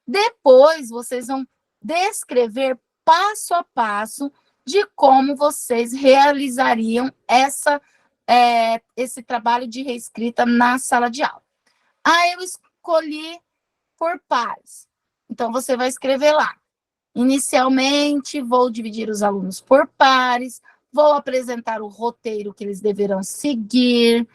Depois, vocês vão descrever passo a passo de como vocês realizariam esse trabalho de reescrita na sala de aula. Eu escolhi por pares. Então, você vai escrever lá. Inicialmente, vou dividir os alunos por pares, vou apresentar o roteiro que eles deverão seguir,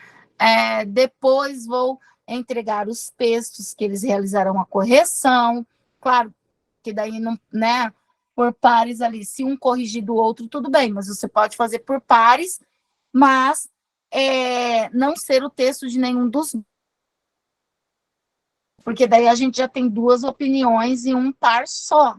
depois vou entregar os textos que eles realizarão a correção. Claro que daí, não, né, por pares ali, se um corrigir do outro, tudo bem, mas você pode fazer por pares, mas não ser o texto de nenhum dos... Porque daí a gente já tem 2 opiniões em um par só.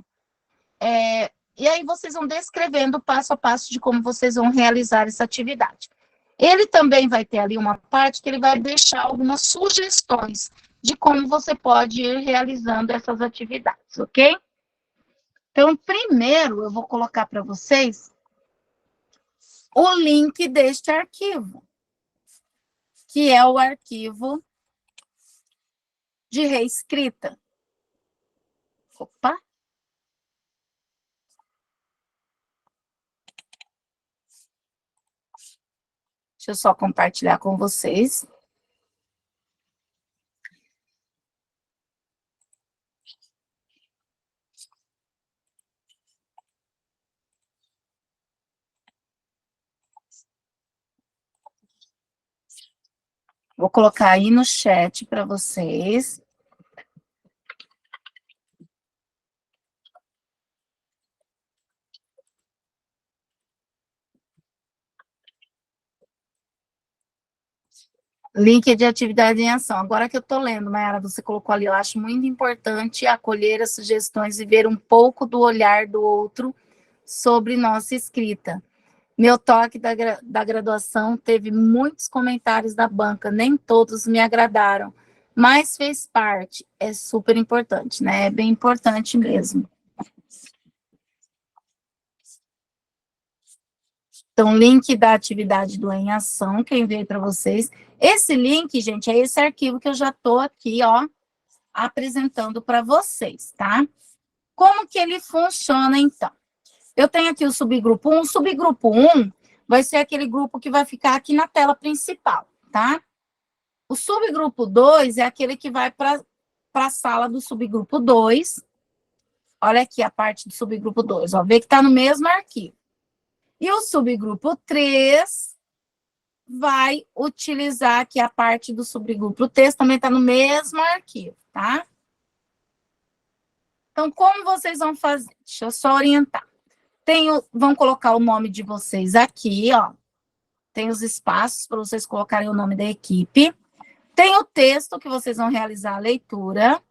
E aí vocês vão descrevendo passo a passo de como vocês vão realizar essa atividade. Ele também vai ter ali uma parte que ele vai deixar algumas sugestões de como você pode ir realizando essas atividades, ok? Então, primeiro, eu vou colocar para vocês o link deste arquivo, que é o arquivo de reescrita. Opa! Deixa eu só compartilhar com vocês. Vou colocar aí no chat para vocês. Link de atividade em ação. Agora que eu estou lendo, Mayara, você colocou ali, eu acho muito importante acolher as sugestões e ver um pouco do olhar do outro sobre nossa escrita. Meu toque da graduação teve muitos comentários da banca, nem todos me agradaram, mas fez parte. É super importante, né? É bem importante mesmo. Então, link da atividade do Em Ação, que eu enviei para vocês. Esse link, gente, é esse arquivo que eu já estou aqui, ó, apresentando para vocês, tá? Como que ele funciona, então? Eu tenho aqui o subgrupo 1. O subgrupo 1 vai ser aquele grupo que vai ficar aqui na tela principal, tá? O subgrupo 2 é aquele que vai para a sala do subgrupo 2. Olha aqui a parte do subgrupo 2, ó, vê que está no mesmo arquivo. E o subgrupo 3 vai utilizar aqui a parte do subgrupo 3, também está no mesmo arquivo, tá? Então, como vocês vão fazer? Deixa eu só orientar. Vão colocar o nome de vocês aqui, ó. Tem os espaços para vocês colocarem o nome da equipe. Tem o texto que vocês vão realizar a leitura.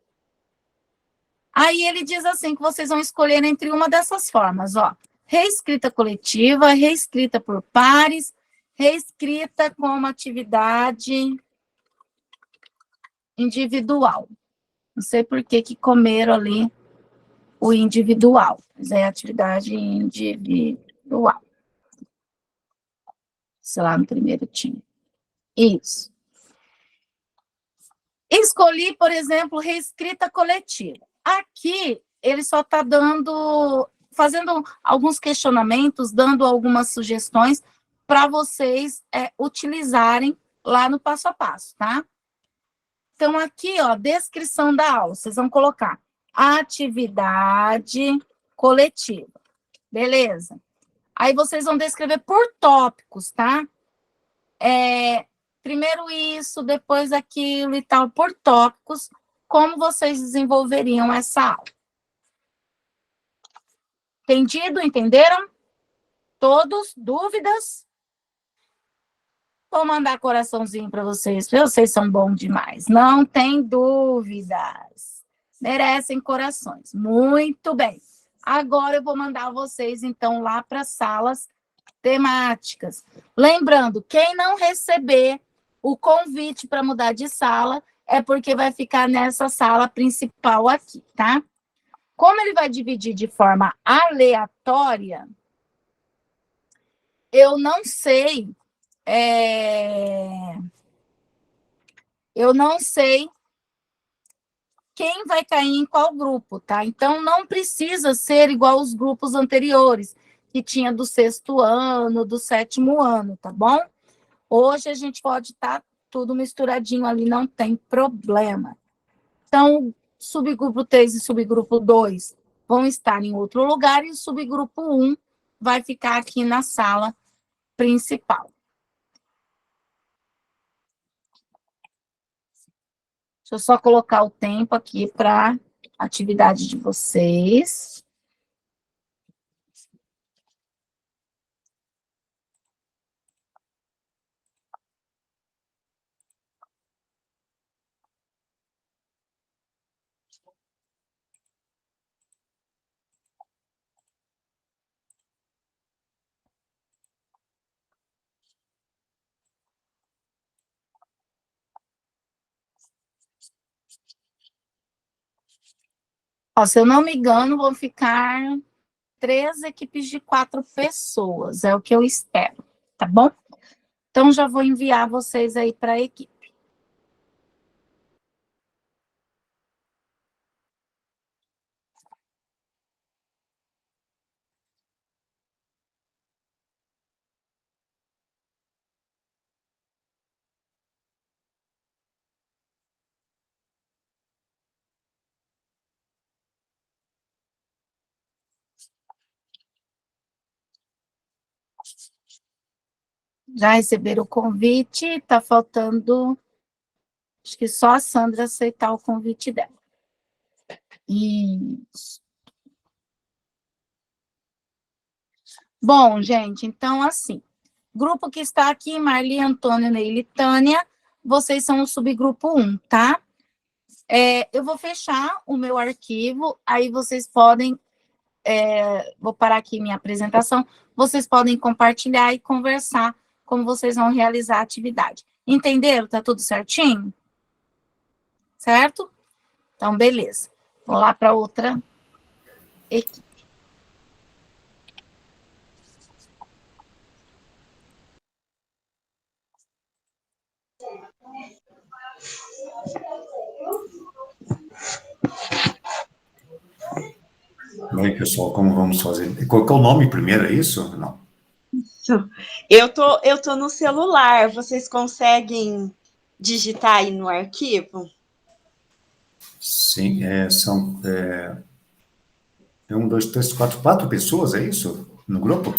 Aí ele diz assim que vocês vão escolher entre uma dessas formas, ó. Reescrita coletiva, reescrita por pares, reescrita como atividade individual. Não sei por que comeram ali o individual, mas é atividade individual. Sei lá, no primeiro time. Isso. Escolhi, por exemplo, reescrita coletiva. Aqui, ele só está fazendo alguns questionamentos, dando algumas sugestões para vocês utilizarem lá no passo a passo, tá? Então, aqui, ó, descrição da aula. Vocês vão colocar atividade coletiva. Beleza? Aí vocês vão descrever por tópicos, tá? Primeiro isso, depois aquilo e tal, por tópicos, como vocês desenvolveriam essa aula. Entendido? Entenderam? Todos? Dúvidas? Vou mandar coraçãozinho para vocês. Vocês são bons demais. Não tem dúvidas. Merecem corações. Muito bem. Agora eu vou mandar vocês, então, lá para as salas temáticas. Lembrando, quem não receber o convite para mudar de sala é porque vai ficar nessa sala principal aqui, tá? Como ele vai dividir de forma aleatória, eu não sei quem vai cair em qual grupo, tá? Então, não precisa ser igual os grupos anteriores, que tinha do 6º ano, do 7º ano, tá bom? Hoje a gente pode estar tudo misturadinho ali, não tem problema. Então, subgrupo 3 e subgrupo 2 vão estar em outro lugar e o subgrupo 1 vai ficar aqui na sala principal. Deixa eu só colocar o tempo aqui para a atividade de vocês. Ó, se eu não me engano, vão ficar 3 equipes de 4 pessoas, é o que eu espero, tá bom? Então, já vou enviar vocês aí para a equipe. Já receberam o convite, está faltando, acho que só a Sandra aceitar o convite dela. Isso. Bom, gente, então assim, grupo que está aqui, Marli, Antônio, Neile, Tânia, vocês são o subgrupo 1, tá? Eu vou fechar o meu arquivo, aí vocês podem, vou parar aqui minha apresentação, vocês podem compartilhar e conversar como vocês vão realizar a atividade. Entenderam? Tá tudo certinho? Certo? Então, beleza. Vou lá para outra equipe. E aí, pessoal, como vamos fazer? Qual que é o nome primeiro, é isso? Não. Eu tô no celular. Vocês conseguem digitar aí no arquivo? Sim, são 1, 2, 3, 4, 4 pessoas, é isso? No grupo?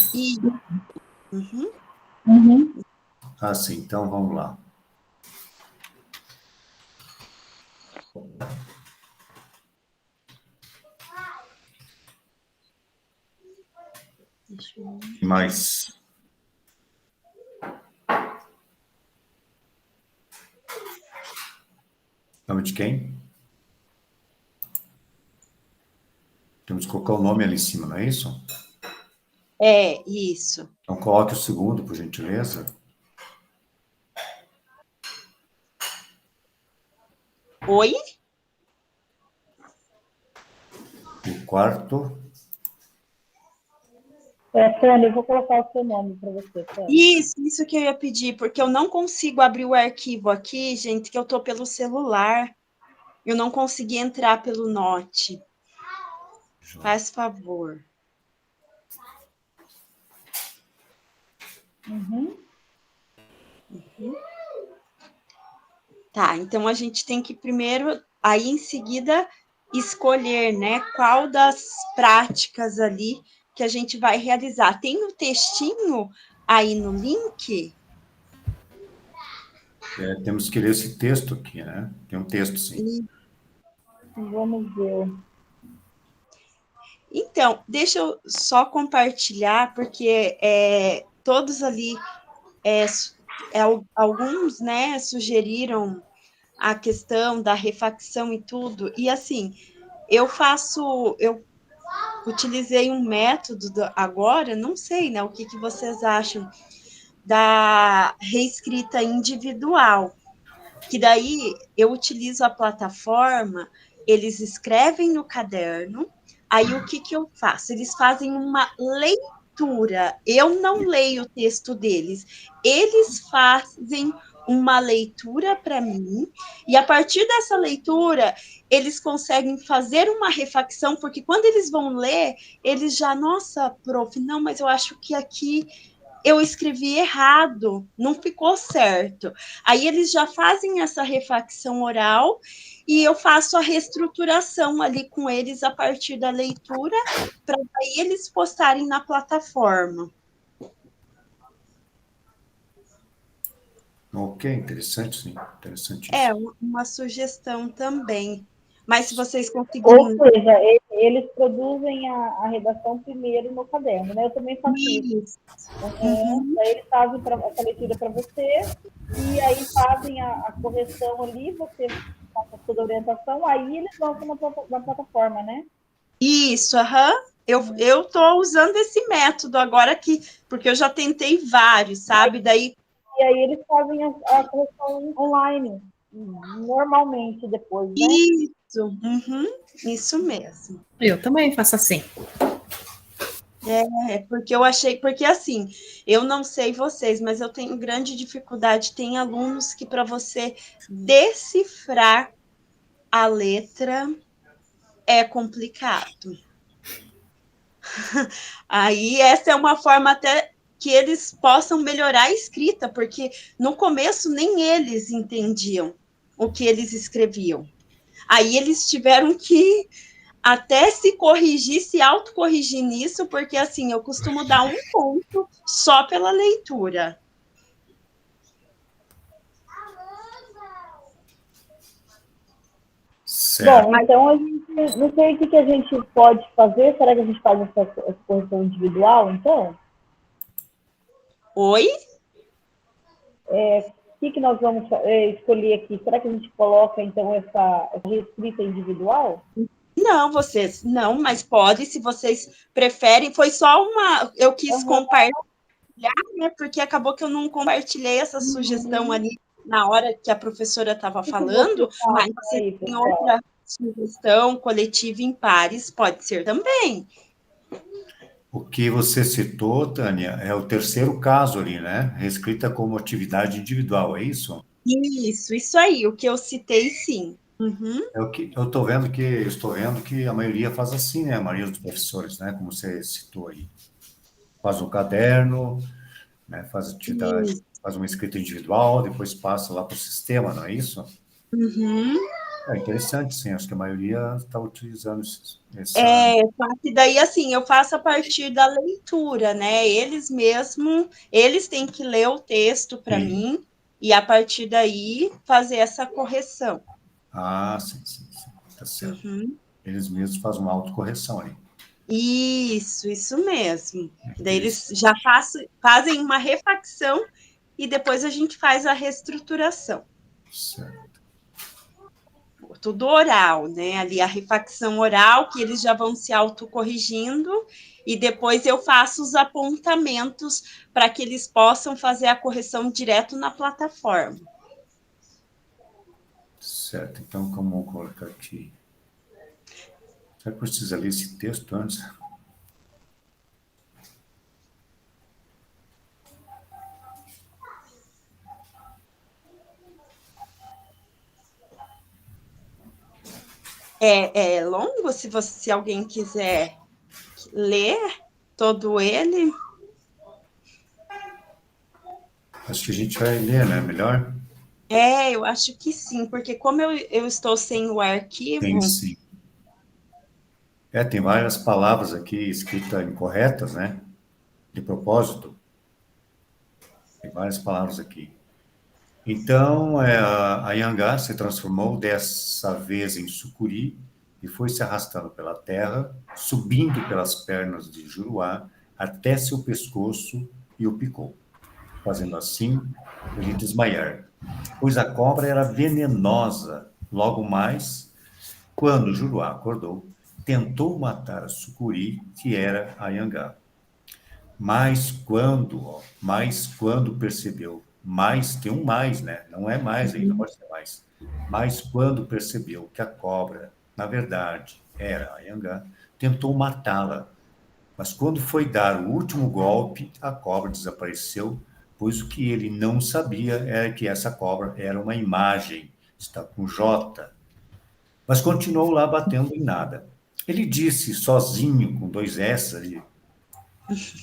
Uhum. Ah, sim, então vamos lá. Mais. Nome de quem? Temos que colocar o nome ali em cima, não é isso? Isso. Então coloque o segundo, por gentileza. Oi? O quarto. Sandra, eu vou colocar o seu nome para você, Sandra. Isso que eu ia pedir, porque eu não consigo abrir o arquivo aqui, gente, que eu tô pelo celular. Eu não consegui entrar pelo Note. Faz favor. Tá, então a gente tem que primeiro, aí em seguida, escolher, né, qual das práticas ali que a gente vai realizar. Tem um textinho aí no link? Temos que ler esse texto aqui, né? Tem um texto, sim. Vamos ver. Então, deixa eu só compartilhar, porque todos ali, alguns, né, sugeriram a questão da refacção e tudo, e assim, eu utilizei um método agora, não sei, né, o que vocês acham, da reescrita individual, que daí eu utilizo a plataforma, eles escrevem no caderno, aí o que eu faço? Eles fazem uma leitura, eu não leio o texto deles, eles fazem uma leitura para mim, e a partir dessa leitura, eles conseguem fazer uma refacção, porque quando eles vão ler, eles já, nossa, prof, não, mas eu acho que aqui eu escrevi errado, não ficou certo. Aí eles já fazem essa refacção oral e eu faço a reestruturação ali com eles a partir da leitura, para aí eles postarem na plataforma. Ok, interessante, sim. Interessante. Uma sugestão também. Mas se vocês conseguirem... Ou seja, eles produzem a redação primeiro no caderno, né? Eu também faço isso. Daí eles fazem essa leitura para você, e aí fazem a correção ali, você passa toda a orientação, aí eles lançam na plataforma, né? Isso, Eu estou usando esse método agora porque eu já tentei vários, sabe? E aí eles fazem a correção online, normalmente depois, né? Isso mesmo. Eu também faço assim. Porque eu achei, porque assim, eu não sei vocês, mas eu tenho grande dificuldade, tem alunos que para você decifrar a letra é complicado. Aí essa é uma forma até que eles possam melhorar a escrita, porque no começo nem eles entendiam o que eles escreviam. Aí eles tiveram que até se corrigir, se autocorrigir nisso, porque assim, eu costumo dar um ponto só pela leitura. Certo. Bom, então a gente não sei o que a gente pode fazer. Será que a gente faz essa correção individual, então? Oi? que nós vamos escolher aqui? Será que a gente coloca, então, essa reescrita individual? Não, mas pode, se vocês preferem. Foi só eu quis compartilhar, né? Porque acabou que eu não compartilhei essa sugestão ali na hora que a professora estava falando, mas se tem outra sugestão coletiva em pares, pode ser também. O que você citou, Tânia, é o terceiro caso ali, né? Reescrita como atividade individual, é isso? Isso aí, o que eu citei, sim. Uhum. É o que eu estou vendo que a maioria faz assim, né? A maioria dos professores, né? Como você citou aí. Faz um caderno, né? Faz atividade, faz uma escrita individual, depois passa lá para o sistema, não é isso? Uhum. É interessante, sim. Acho que a maioria está utilizando essa... Só que daí, assim, eu faço a partir da leitura, né? Eles têm que ler o texto para mim e, a partir daí, fazer essa correção. Ah, sim. Tá certo. Uhum. Eles mesmos fazem uma autocorreção aí. Isso mesmo. Daí eles já fazem uma refacção e depois a gente faz a reestruturação. Certo. Tudo oral, né? Ali a refacção oral, que eles já vão se autocorrigindo, e depois eu faço os apontamentos para que eles possam fazer a correção direto na plataforma. Certo, então como colocar aqui? Será que precisa ler esse texto antes? É longo, se alguém quiser ler todo ele. Acho que a gente vai ler, né? Melhor? Eu acho que sim, porque como eu estou sem o arquivo... Sim. Tem várias palavras aqui escritas incorretas, né? De propósito. Tem várias palavras aqui. Então, a Anhangá se transformou dessa vez em sucuri e foi se arrastando pela terra, subindo pelas pernas de Juruá até seu pescoço e o picou, fazendo assim ele desmaiar. Pois a cobra era venenosa. Logo mais, quando Juruá acordou, tentou matar a sucuri, que era a Anhangá. Mas quando percebeu, mais, tem um mais, né? Não é mais ainda, pode ser mais. Mas quando percebeu que a cobra, na verdade, era a Anhangá, tentou matá-la. Mas quando foi dar o último golpe, a cobra desapareceu, pois o que ele não sabia era que essa cobra era uma imagem, está com J. Mas continuou lá batendo em nada. Ele disse sozinho, com 2 S ali,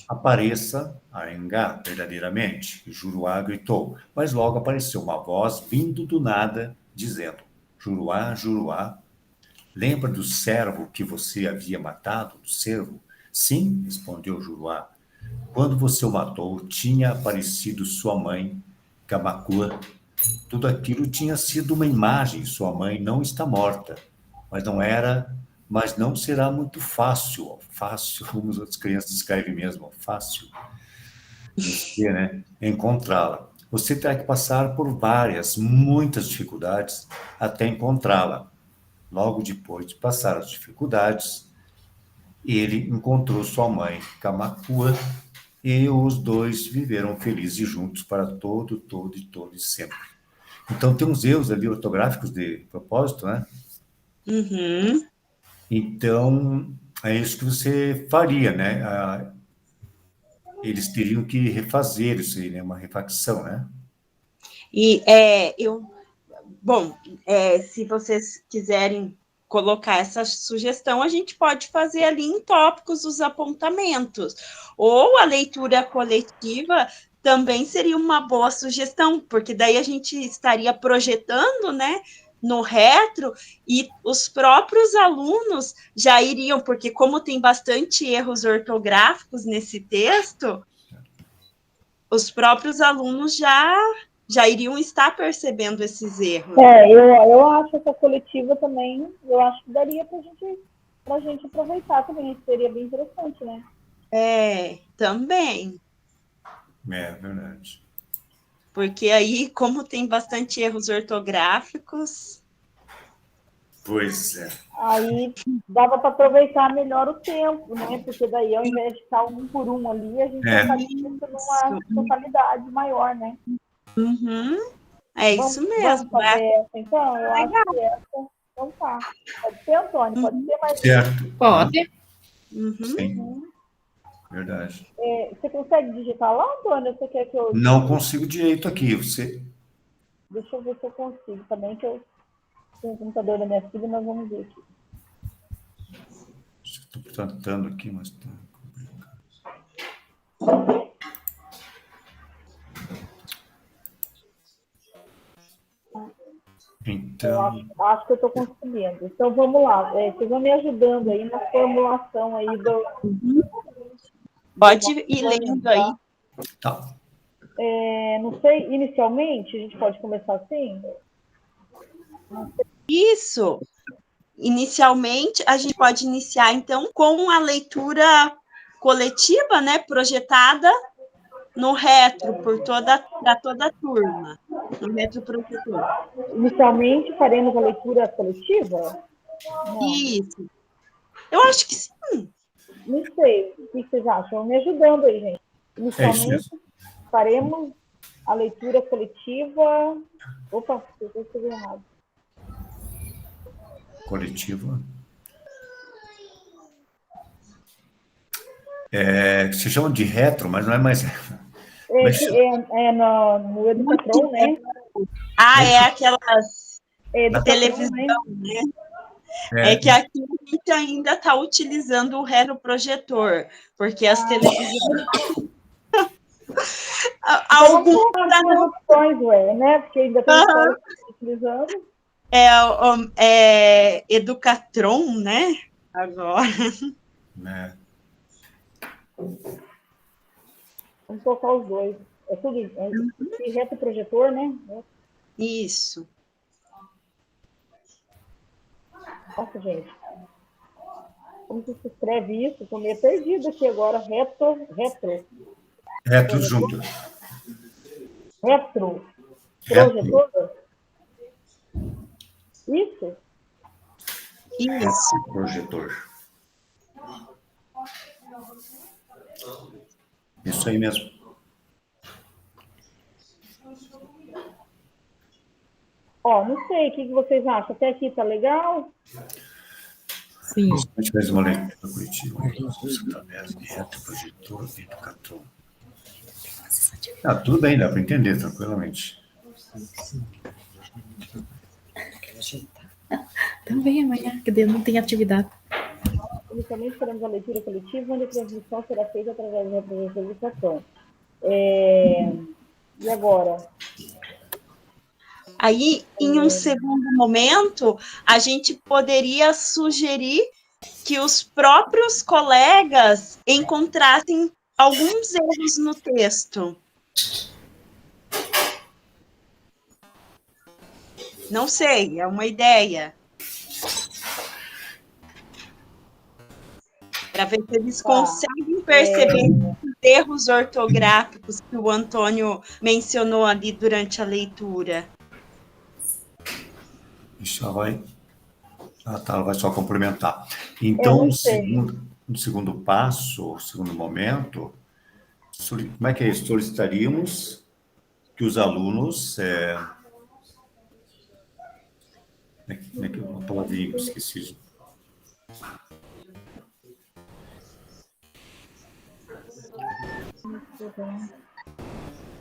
apareça a Anhangá verdadeiramente. Juruá gritou, mas logo apareceu uma voz vindo do nada, dizendo, Juruá, Juruá, lembra do cervo que você havia matado, do cervo? Sim, respondeu Juruá. Quando você o matou, tinha aparecido sua mãe, Kamakua. Tudo aquilo tinha sido uma imagem, sua mãe não está morta, mas não será muito fácil, como as outras crianças escrevem mesmo, fácil, né? Encontrá-la. Você terá que passar por muitas dificuldades até encontrá-la. Logo depois de passar as dificuldades, ele encontrou sua mãe, Kamakua, e os dois viveram felizes juntos para todo e sempre. Então, tem uns erros ali ortográficos de propósito, né? Uhum. Então, é isso que você faria, né? Eles teriam que refazer isso aí, né? Uma refacção, né? E se vocês quiserem colocar essa sugestão, a gente pode fazer ali em tópicos os apontamentos. Ou a leitura coletiva também seria uma boa sugestão, porque daí a gente estaria projetando, né, no retro, e os próprios alunos já iriam, porque como tem bastante erros ortográficos nesse texto, os próprios alunos já iriam estar percebendo esses erros. Eu acho essa coletiva também, eu acho que daria pra gente aproveitar também, isso seria bem interessante, né? Também. É verdade. Porque aí, como tem bastante erros ortográficos... Pois é. Aí dava para aproveitar melhor o tempo, né? Porque daí, ao invés de ficar um por um ali, a gente faria isso numa totalidade maior, né? É isso mesmo. Vamos fazer essa, então? Eu acho que essa... Então tá. Pode ser, Antônio? Pode ser mais... Certo. Pode. Sim. Verdade. Você consegue digitar lá, Antônio? Você quer que eu... Não consigo direito aqui. Você... Deixa eu ver se eu consigo também, que eu tenho o computador da minha filha, nós vamos ver aqui. Estou tentando aqui, mas está complicado. Então... Eu acho que eu estou conseguindo. Então, vamos lá. Vocês vão me ajudando aí na formulação aí do... Pode ir lendo aí. Tá. Não sei, inicialmente, a gente pode começar assim? Isso. Inicialmente, a gente pode iniciar, então, com a leitura coletiva, né, projetada no retro, para toda a turma, no retroprojetor. Inicialmente, faremos a leitura coletiva? Não. Isso. Eu acho que sim. Não sei. O que vocês acham? Vão me ajudando aí, gente. Inicialmente, faremos a leitura coletiva... Opa, eu escrevi errado. Coletiva. Se chama de retro, mas não é mais... No Educatron, né? É aquelas televisão, né? É que aqui a gente ainda está utilizando o retroprojetor, porque as televisões... Algumas opções, né? Porque ainda estamos utilizando. Educatron, né? Agora. Vamos colocar os dois. É tudo retroprojetor, né? Isso. Nossa, gente. Como que se escreve isso? Estou meio perdida aqui agora. Retro. Retro junto. Retro. Projetor? Isso? Isso. Projetor. Isso aí mesmo. Não sei, o que vocês acham? Até aqui tá legal? Sim. A gente faz uma leitura coletiva através de retroprojetor e Educatron. Tudo bem, dá para entender tranquilamente. Também amanhã, que não tem atividade. Inicialmente faremos a leitura coletiva, onde a transmissão será feita através da representação. E agora? Aí, em um segundo momento, a gente poderia sugerir que os próprios colegas encontrassem alguns erros no texto. Não sei, é uma ideia. Para ver se eles conseguem perceber os erros ortográficos que o Antônio mencionou ali durante a leitura. Isso vai... ela vai só complementar. Então, no segundo passo, segundo momento, como é que é isso? Solicitaríamos que os alunos... Como é que uma palavrinha que eu esqueci?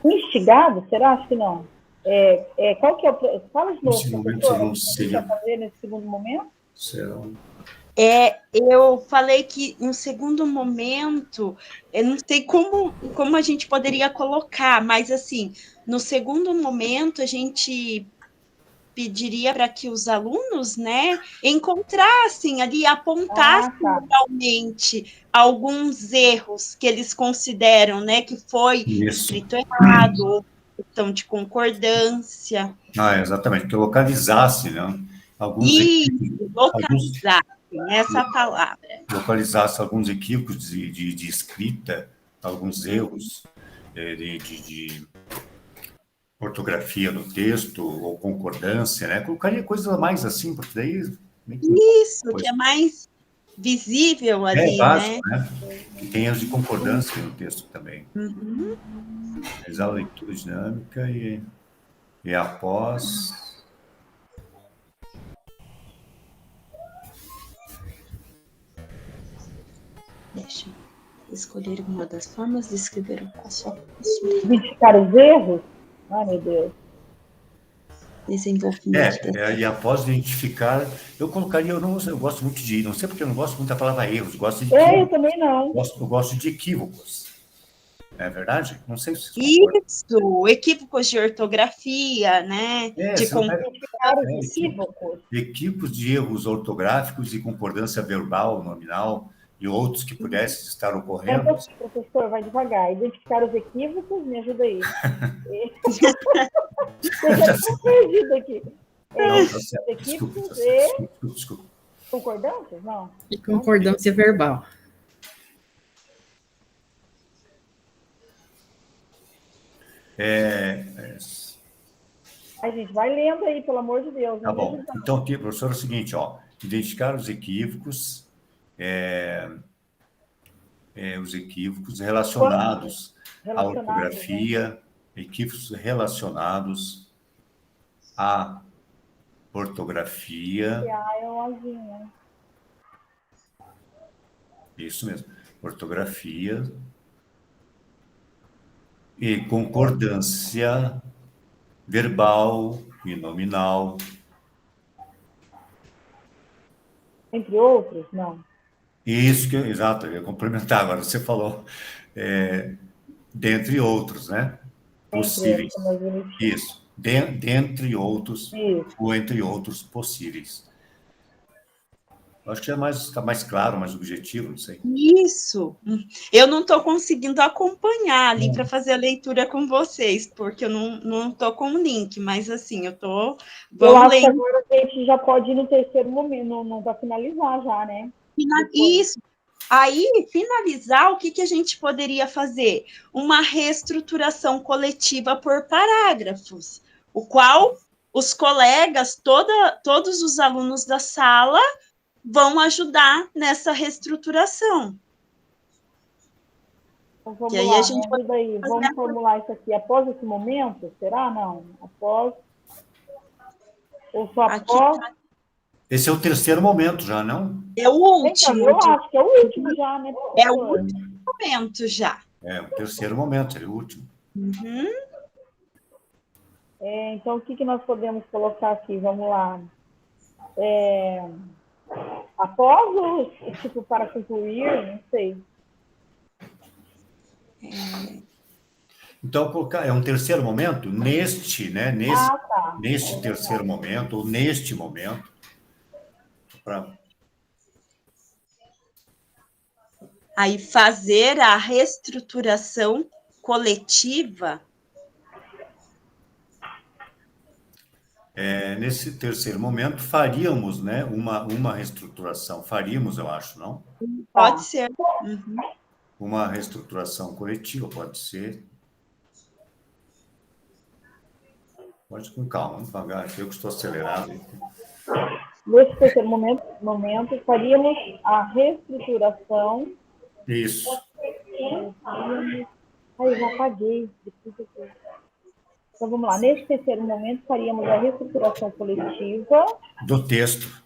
Instigado? Será? Acho que não. Qual que é o... Fala de novo. Nesse momento, seria... fazer nesse segundo momento? Serão... eu falei que, em um segundo momento, eu não sei como a gente poderia colocar, mas, assim, no segundo momento, a gente pediria para que os alunos, né, encontrassem ali, apontassem realmente alguns erros que eles consideram, né, que foi escrito errado, questão de concordância. Exatamente, que localizasse, né? Localizar, essa palavra. Localizasse alguns equívocos de escrita, alguns erros ortografia no texto, ou concordância, né? Colocaria coisas a mais assim, porque daí... Isso, que é mais visível ali, básico, né? né? E tem as de concordância no texto também. Uhum. Realizar a leitura dinâmica e após... Deixa eu escolher uma das formas de escrever o passo a passo. Identificar os erros? Ai, meu Deus. Desenvolvimento. E após identificar, eu colocaria, eu gosto muito de, não sei porque eu não gosto muito da palavra erros, gosto de Eu também não. eu gosto de equívocos. É verdade? Não sei se Isso, equívocos de ortografia, né? De identificar os equívocos. equívocos de erros ortográficos e concordância verbal, nominal e outros que pudessem estar ocorrendo. Professor, vai devagar. Identificar os equívocos, me ajuda aí. Eu já estou perdido aqui. Equívocos Desculpa. Concordâncias? Não. E concordância verbal. A gente vai lendo aí, pelo amor de Deus. Tá bom. Então, professor, é o seguinte, ó, identificar os equívocos relacionados à ortografia, equívocos relacionados à ortografia. Isso mesmo, ortografia e concordância verbal e nominal. Entre outros, não. Isso, exato, eu ia complementar, agora você falou, dentre outros, né? Possíveis. Isso, dentre outros, ou entre outros possíveis. Acho que está mais claro, mais objetivo, não sei. Isso. Eu não estou conseguindo acompanhar ali para fazer a leitura com vocês, porque eu não estou com o link, mas assim, eu estou... Eu acho que agora a gente já pode ir no terceiro momento, não vai finalizar já, né? Isso. Aí, finalizar, o que a gente poderia fazer? Uma reestruturação coletiva por parágrafos, o qual os colegas, todos os alunos da sala vão ajudar nessa reestruturação. Então, vamos lá, a gente vamos formular isso aqui após esse momento? Será? Não. Após? Ou só após? Esse é o terceiro momento já, não? É o último. Eu acho que é o último já, né? É o último momento já. É o terceiro momento, é o último. Uhum. Então, o que nós podemos colocar aqui? Vamos lá. Após o tipo para concluir, não sei. Então, colocar é um terceiro momento neste, né? Neste terceiro momento, ou neste momento. Aí, fazer a reestruturação coletiva. Nesse terceiro momento, faríamos, né, uma reestruturação. Faríamos, eu acho, não? Pode ser. Uhum. Uma reestruturação coletiva, pode ser. Pode ir com calma, devagar. Eu que estou acelerado. Nesse terceiro momento, faríamos a reestruturação. Isso. Eu já apaguei. Então, vamos lá. Nesse terceiro momento, faríamos a reestruturação coletiva. Do texto.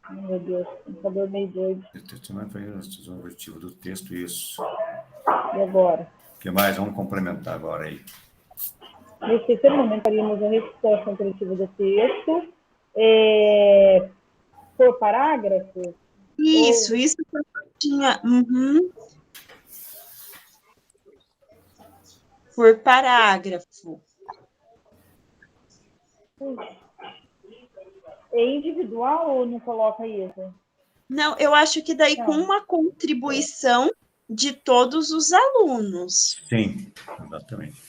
Meu Deus, o computador meio doido. O objetivo do texto, isso. E agora? O que mais? Vamos complementar agora aí. Nesse terceiro momento, faríamos a reestruturação coletiva do texto. Por parágrafo? Isso que eu tinha. Uhum. Por parágrafo. É individual ou não coloca isso? Não, eu acho que daí com uma contribuição de todos os alunos. Sim, exatamente.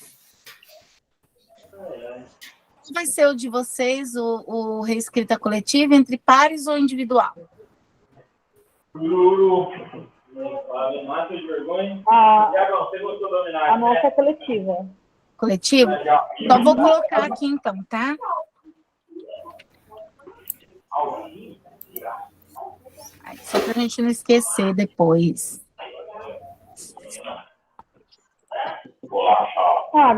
Vai ser o de vocês, o reescrita coletiva, entre pares ou individual? A nossa é coletiva. Coletivo? Então, vou colocar aqui, então, tá? Aí, só para a gente não esquecer depois.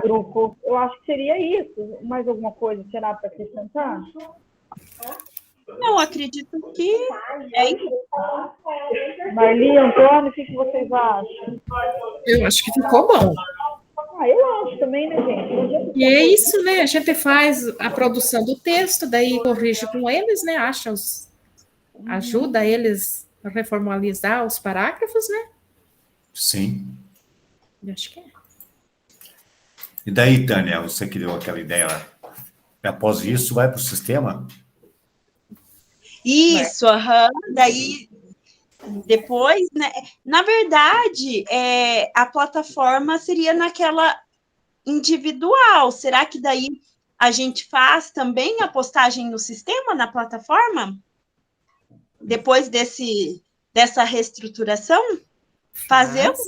Grupo, eu acho que seria isso. Mais alguma coisa será para acrescentar? Eu acredito que é isso. Marli, Antônio, o que vocês acham? Eu acho que ficou bom. Eu acho também, né, gente? E é isso, né? A gente faz a produção do texto, daí corrige com eles, né? Ajuda eles a reformalizar os parágrafos, né? Sim. Eu acho que é. E daí, Tânia, você que deu aquela ideia, após isso, vai para o sistema? Isso, daí depois, né? Na verdade, a plataforma seria naquela individual. Será que daí a gente faz também a postagem no sistema, na plataforma? Depois dessa reestruturação? Fazemos?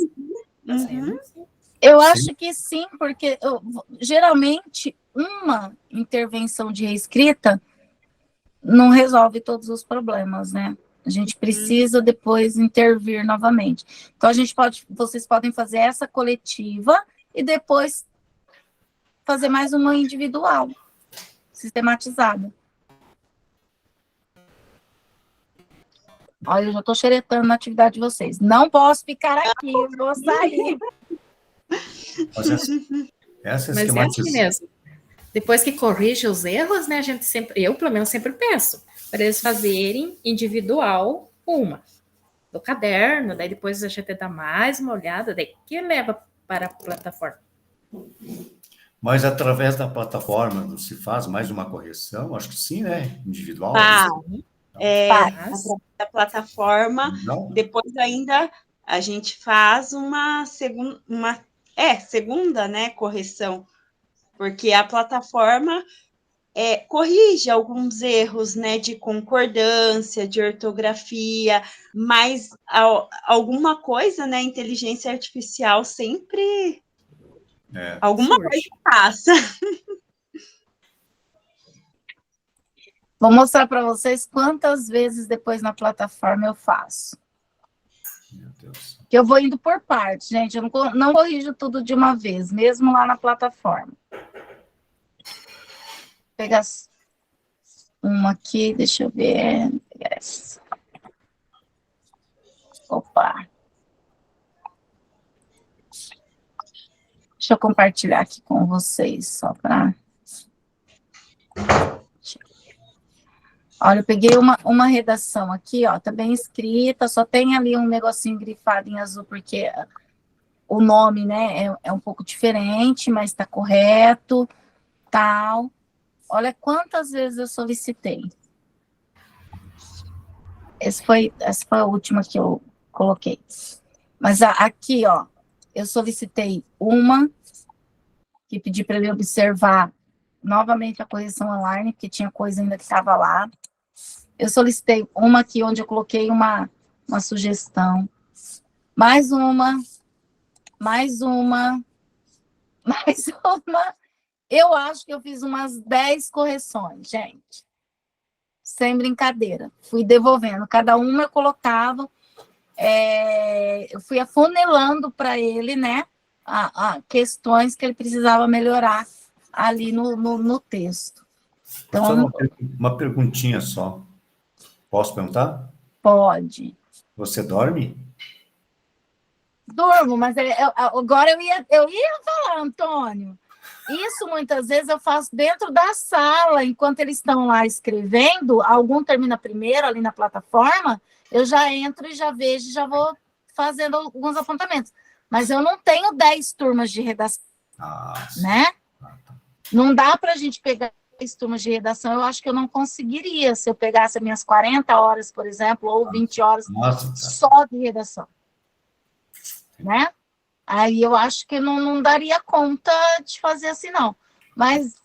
Uhum. Eu acho que sim, porque geralmente uma intervenção de reescrita não resolve todos os problemas, né? A gente precisa depois intervir novamente. Então, vocês podem fazer essa coletiva e depois fazer mais uma individual, sistematizada. Olha, eu já estou xeretando na atividade de vocês. Não posso ficar aqui, eu vou sair. Mas é assim mesmo. Depois que corrige os erros, né, eu pelo menos sempre peço para eles fazerem individual do caderno, daí depois a gente dá mais uma olhada, daí que leva para a plataforma. Mas através da plataforma se faz mais uma correção? Acho que sim, né? Individual. Através da plataforma, depois ainda a gente faz uma segunda, né, correção, porque a plataforma corrige alguns erros, né, de concordância, de ortografia, mas alguma coisa, né, inteligência artificial sempre alguma coisa passa. Vou mostrar para vocês quantas vezes depois na plataforma eu faço. Meu Deus. Que eu vou indo por partes, gente. Eu não corrijo tudo de uma vez, mesmo lá na plataforma. Vou pegar uma aqui, deixa eu ver. Vou pegar essa. Opa. Deixa eu compartilhar aqui com vocês, só para... Olha, eu peguei uma redação aqui, ó, tá bem escrita, só tem ali um negocinho grifado em azul, porque o nome, né, é um pouco diferente, mas tá correto, tal. Olha quantas vezes eu solicitei. Essa foi a última que eu coloquei. Mas aqui, ó, eu solicitei uma, que pedi para ele observar novamente a correção online, porque tinha coisa ainda que estava lá. Eu solicitei uma aqui, onde eu coloquei uma sugestão. Mais uma. Eu acho que eu fiz umas 10 correções, gente. Sem brincadeira. Fui devolvendo. Cada uma eu colocava. Eu fui afunilando para ele, né? Questões que ele precisava melhorar ali no texto. Então, só uma perguntinha só. Posso perguntar? Pode. Você dorme? Durmo, mas agora eu ia falar, Antônio. Isso muitas vezes eu faço dentro da sala, enquanto eles estão lá escrevendo, algum termina primeiro ali na plataforma, eu já entro e já vejo, já vou fazendo alguns apontamentos. Mas eu não tenho 10 turmas de redação, né? Não dá para a gente pegar 10 turmas de redação, eu acho que eu não conseguiria se eu pegasse as minhas 40 horas, por exemplo, ou 20 horas só de redação. Né? Aí eu acho que não daria conta de fazer assim, não. Mas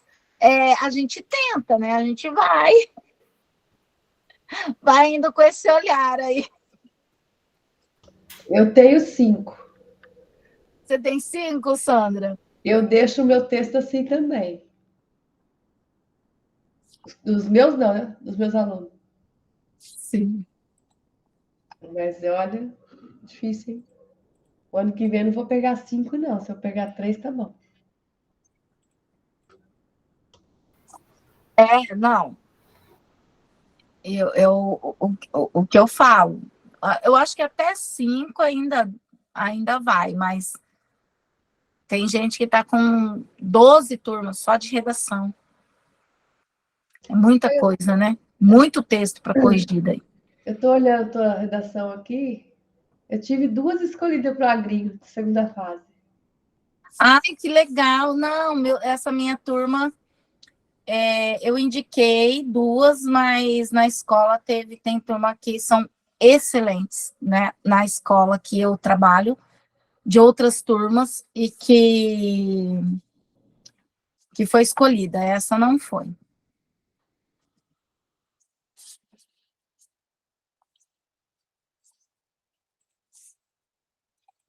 a gente tenta, né? A gente vai indo com esse olhar aí. Eu tenho 5. Você tem 5, Sandra? Eu deixo o meu texto assim também. Dos meus não, né? Dos meus alunos. Sim. Mas olha, difícil, hein? O ano que vem eu não vou pegar 5, não. Se eu pegar 3, tá bom. Não. O que eu falo, eu acho que até 5 ainda vai, mas tem gente que está com 12 turmas só de redação. É muita coisa, né? Muito texto para corrigir daí. Eu estou olhando a tua redação aqui. Eu tive 2 escolhidas para agrinho, de segunda fase. Ai, que legal! Não, essa minha turma, eu indiquei 2, mas na escola tem turma que são excelentes, né? Na escola que eu trabalho, de outras turmas, e que foi escolhida. Essa não foi.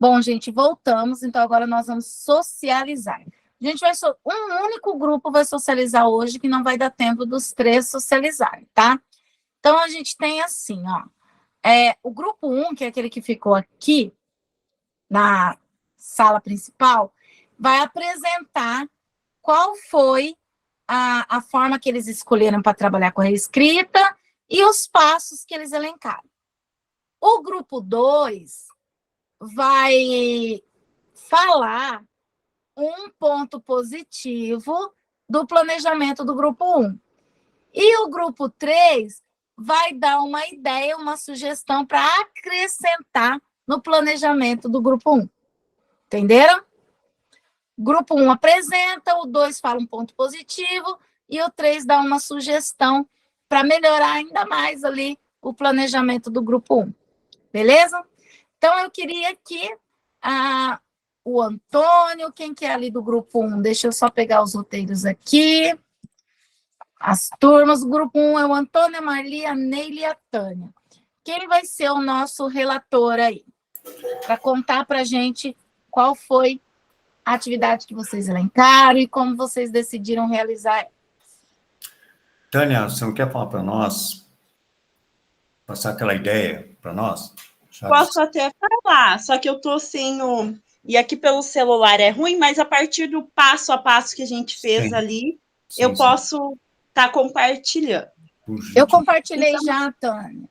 Bom, gente, voltamos. Então, agora nós vamos socializar. A gente vai um único grupo vai socializar hoje, que não vai dar tempo dos 3 socializarem, tá? Então, a gente tem assim, ó. O grupo 1, que é aquele que ficou aqui na sala principal, vai apresentar qual foi a forma que eles escolheram para trabalhar com a reescrita e os passos que eles elencaram. O grupo 2 vai falar um ponto positivo do planejamento do grupo 1. E o grupo 3 vai dar uma ideia, uma sugestão para acrescentar no planejamento do grupo 1. Entenderam? O grupo 1 apresenta, o 2 fala um ponto positivo e o 3 dá uma sugestão para melhorar ainda mais ali o planejamento do grupo 1. Beleza? Então, eu queria que o Antônio, quem que é ali do grupo 1? Deixa eu só pegar os roteiros aqui. As turmas, o grupo 1 é o Antônio, a Marli, a Neile e a Tânia. Quem vai ser o nosso relator aí? Para contar para a gente qual foi a atividade que vocês elencaram e como vocês decidiram realizar. Tânia, você não quer falar para nós? Passar aquela ideia para nós? Posso até falar, só que eu estou sem o... E aqui pelo celular é ruim, mas a partir do passo a passo que a gente fez ali, eu posso estar compartilhando. Eu compartilhei então, já, Tânia.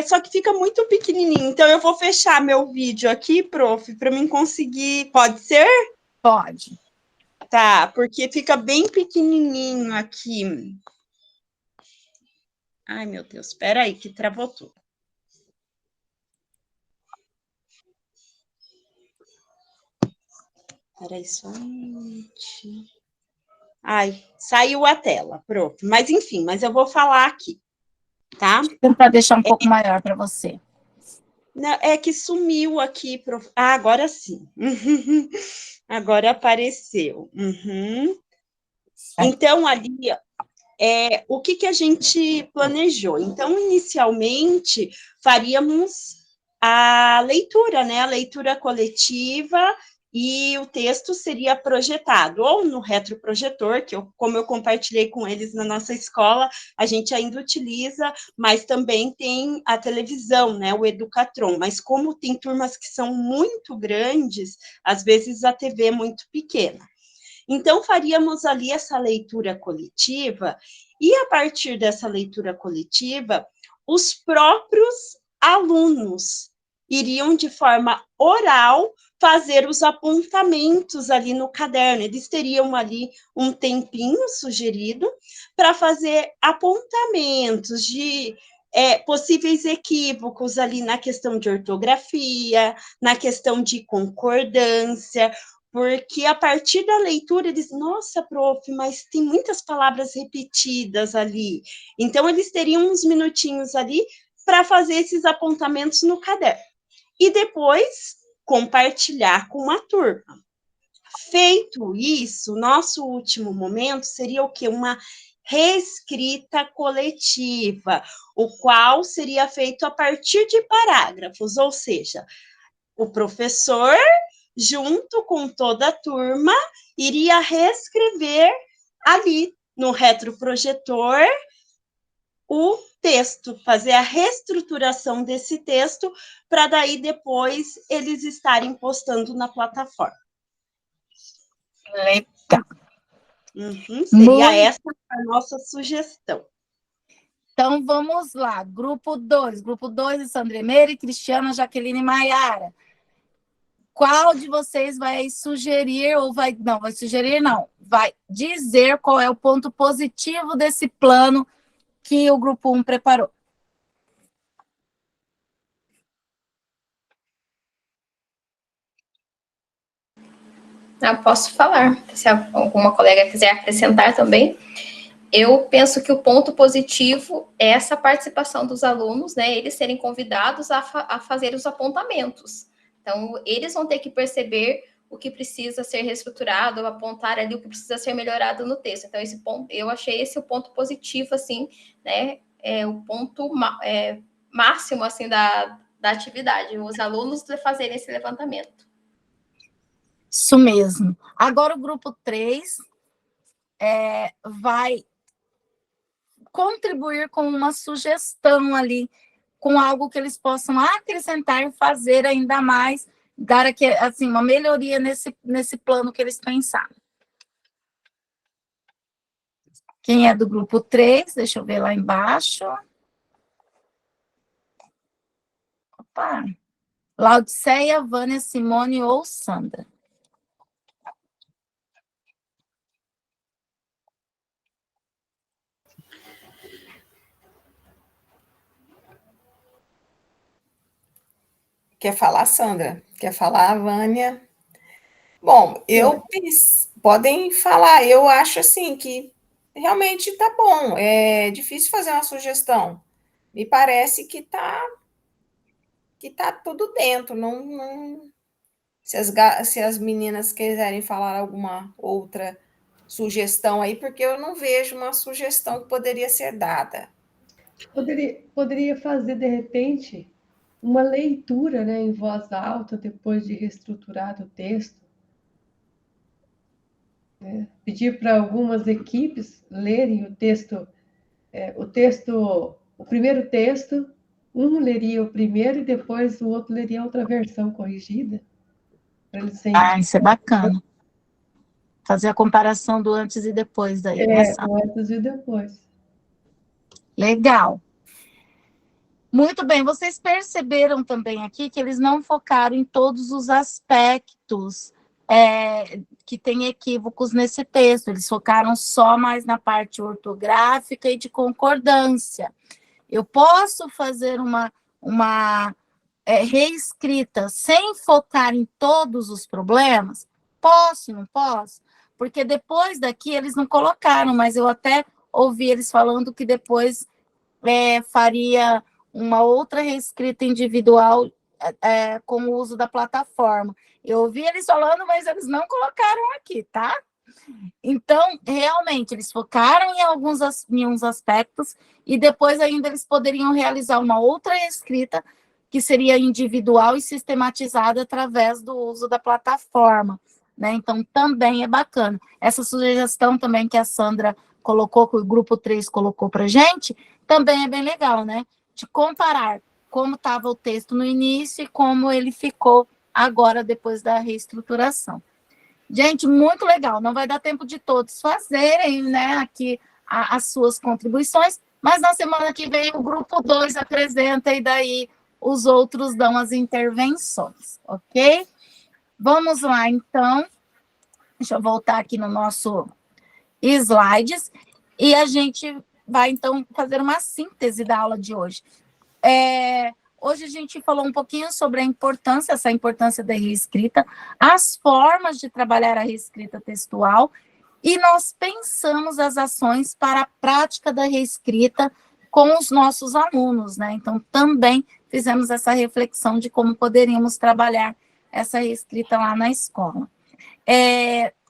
Só que fica muito pequenininho, então eu vou fechar meu vídeo aqui, prof, para mim conseguir... Pode ser? Pode. Tá, porque fica bem pequenininho aqui. Ai, meu Deus, espera aí que travou tudo. Peraí, só um minutinho. Ai, saiu a tela, prof. Mas, enfim, eu vou falar aqui, tá? Vou tentar deixar um pouco maior para você. Não, é que sumiu aqui, prof. Ah, agora sim. Agora apareceu. Então, ali, o que a gente planejou? Então, inicialmente, faríamos a leitura, né? A leitura coletiva, e o texto seria projetado ou no retroprojetor, que como eu compartilhei com eles na nossa escola, a gente ainda utiliza, mas também tem a televisão, né, o Educatron, mas como tem turmas que são muito grandes, às vezes a TV é muito pequena. Então, faríamos ali essa leitura coletiva, e a partir dessa leitura coletiva, os próprios alunos iriam de forma oral fazer os apontamentos ali no caderno. Eles teriam ali um tempinho sugerido para fazer apontamentos de possíveis equívocos ali na questão de ortografia, na questão de concordância, porque a partir da leitura eles, nossa, prof, mas tem muitas palavras repetidas ali. Então, eles teriam uns minutinhos ali para fazer esses apontamentos no caderno. E depois compartilhar com uma turma. Feito isso, nosso último momento seria o quê? Uma reescrita coletiva, o qual seria feito a partir de parágrafos, ou seja, o professor, junto com toda a turma, iria reescrever ali no retroprojetor o texto, fazer a reestruturação desse texto, para daí depois eles estarem postando na plataforma. Legal. Seria essa a nossa sugestão. Então, vamos lá. Grupo 2. Grupo 2, Sandra Emery, Cristiana, Jaqueline e Maiara. Qual de vocês vai sugerir ou vai... Não, vai sugerir não. Vai dizer qual é o ponto positivo desse plano que o Grupo 1 preparou. Eu posso falar, se alguma colega quiser acrescentar também. Eu penso que o ponto positivo é essa participação dos alunos, né, eles serem convidados a fazer os apontamentos. Então, eles vão ter que perceber o que precisa ser reestruturado, apontar ali o que precisa ser melhorado no texto. Então, esse ponto, eu achei esse o ponto positivo, assim, né, o ponto máximo, assim, da atividade, os alunos fazerem esse levantamento. Isso mesmo. Agora o grupo 3 vai contribuir com uma sugestão ali, com algo que eles possam acrescentar e fazer ainda mais, dar aqui, assim, uma melhoria nesse plano que eles pensaram. Quem é do grupo 3? Deixa eu ver lá embaixo. Opa! Laudiceia, Vânia, Simone ou Sandra? Quer falar, Sandra? Quer falar, Vânia? Bom, podem falar. Eu acho assim que realmente tá bom. É difícil fazer uma sugestão. Me parece que tá tudo dentro. Se as meninas quiserem falar alguma outra sugestão aí, porque eu não vejo uma sugestão que poderia ser dada. Poderia fazer, de repente, uma leitura, né, em voz alta, depois de reestruturado o texto. Pedir para algumas equipes lerem o texto, o primeiro texto, um leria o primeiro e depois o outro leria outra versão corrigida. Isso é bacana. Fazer a comparação do antes e depois daí. O antes e depois. Legal. Muito bem, vocês perceberam também aqui que eles não focaram em todos os aspectos que tem equívocos nesse texto, eles focaram só mais na parte ortográfica e de concordância. Eu posso fazer uma reescrita sem focar em todos os problemas? Posso, não posso? Porque depois daqui eles não colocaram, mas eu até ouvi eles falando que depois faria uma outra reescrita individual com o uso da plataforma. Eu ouvi eles falando, mas eles não colocaram aqui, tá? Então, realmente, eles focaram em uns aspectos e depois ainda eles poderiam realizar uma outra reescrita que seria individual e sistematizada através do uso da plataforma, né? Então, também é bacana. Essa sugestão também que a Sandra colocou, que o grupo 3 colocou para gente, também é bem legal, né? De comparar como estava o texto no início e como ele ficou agora, depois da reestruturação. Gente, muito legal. Não vai dar tempo de todos fazerem, né, aqui as suas contribuições, mas na semana que vem o grupo 2 apresenta e daí os outros dão as intervenções, ok? Vamos lá, então. Deixa eu voltar aqui no nosso slides e a gente vai, então, fazer uma síntese da aula de hoje. Hoje a gente falou um pouquinho sobre essa importância da reescrita, as formas de trabalhar a reescrita textual, e nós pensamos as ações para a prática da reescrita com os nossos alunos, né? Então, também fizemos essa reflexão de como poderíamos trabalhar essa reescrita lá na escola.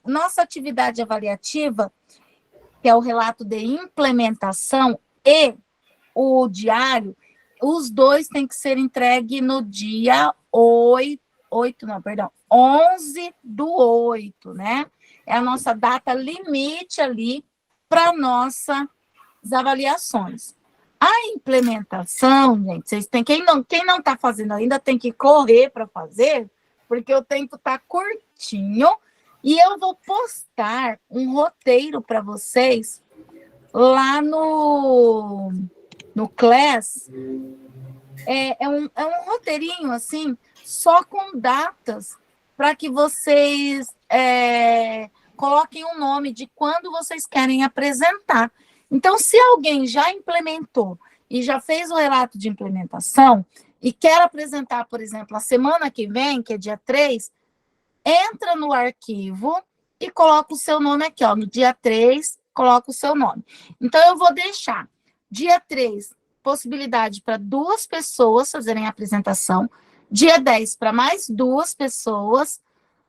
Nossa atividade avaliativa que é o relato de implementação, e o diário, os dois têm que ser entregues no dia 11/8, né? É a nossa data limite ali para nossas avaliações. A implementação, gente, vocês têm, quem não está fazendo ainda tem que correr para fazer, porque o tempo está curtinho, e eu vou postar um roteiro para vocês lá no Class. É um roteirinho, assim, só com datas, para que vocês coloquem um nome de quando vocês querem apresentar. Então, se alguém já implementou e já fez o relato de implementação e quer apresentar, por exemplo, a semana que vem, que é dia 3, entra no arquivo e coloca o seu nome aqui, ó, no dia 3, coloca o seu nome. Então, eu vou deixar dia 3, possibilidade para 2 pessoas fazerem a apresentação, dia 10 para mais 2 pessoas,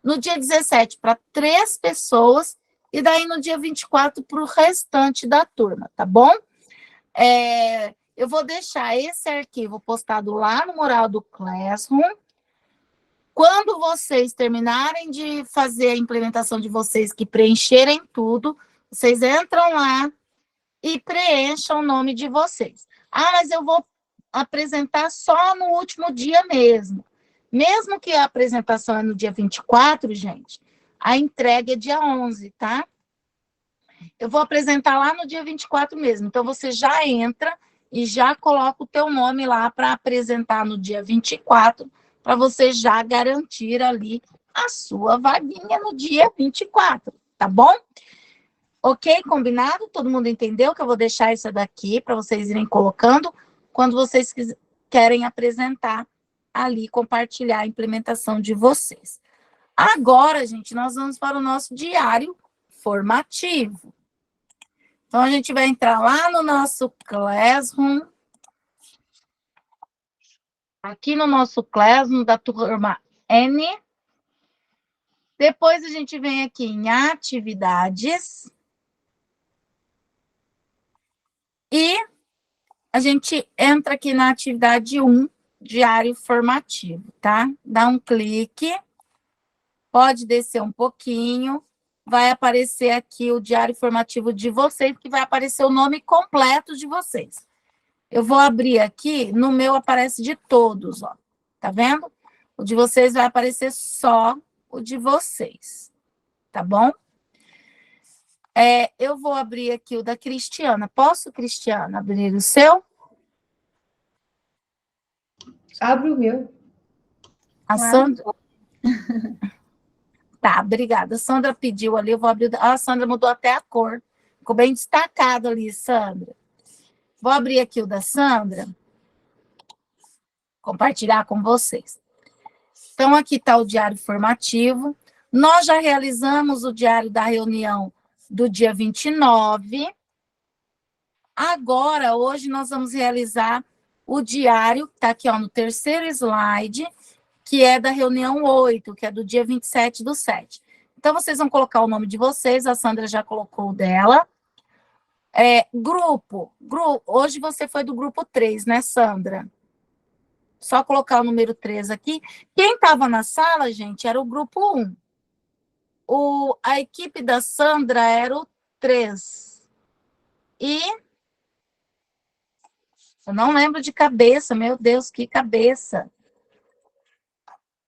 no dia 17 para 3 pessoas, e daí no dia 24 para o restante da turma, tá bom? Eu vou deixar esse arquivo postado lá no mural do Classroom. Quando vocês terminarem de fazer a implementação de vocês, que preencherem tudo, vocês entram lá e preencham o nome de vocês. Ah, mas eu vou apresentar só no último dia mesmo. Mesmo que a apresentação é no dia 24, gente, a entrega é dia 11, tá? Eu vou apresentar lá no dia 24 mesmo. Então, você já entra e já coloca o teu nome lá para apresentar no dia 24, para você já garantir ali a sua vaguinha no dia 24, tá bom? Ok? Combinado? Todo mundo entendeu que eu vou deixar isso daqui para vocês irem colocando quando vocês querem apresentar ali, compartilhar a implementação de vocês. Agora, gente, nós vamos para o nosso diário formativo. Então, a gente vai entrar lá no nosso Classroom. Aqui no nosso Classroom da turma N. Depois, a gente vem aqui em atividades. E a gente entra aqui na atividade 1, diário formativo, tá? Dá um clique. Pode descer um pouquinho, vai aparecer aqui o diário formativo de vocês, que vai aparecer o nome completo de vocês. Eu vou abrir aqui, no meu aparece de todos, ó. Tá vendo? O de vocês vai aparecer só o de vocês, tá bom? Eu vou abrir aqui o da Cristiana. Posso, Cristiana, abrir o seu? Abre o meu. A Sandra... Tá, obrigada. A Sandra pediu ali, eu vou abrir... A Sandra mudou até a cor. Ficou bem destacado ali, Sandra. Vou abrir aqui o da Sandra. Compartilhar com vocês. Então, aqui está o diário formativo. Nós já realizamos o diário da reunião do dia 29. Agora, hoje, nós vamos realizar o diário, que está aqui, ó, no terceiro slide, que é da reunião 8, que é do dia 27/7. Então, vocês vão colocar o nome de vocês, a Sandra já colocou o dela. Grupo. Hoje você foi do grupo 3, né, Sandra? Só colocar o número 3 aqui. Quem estava na sala, gente, era o grupo 1. A equipe da Sandra era o 3. E... eu não lembro de cabeça, meu Deus, que cabeça.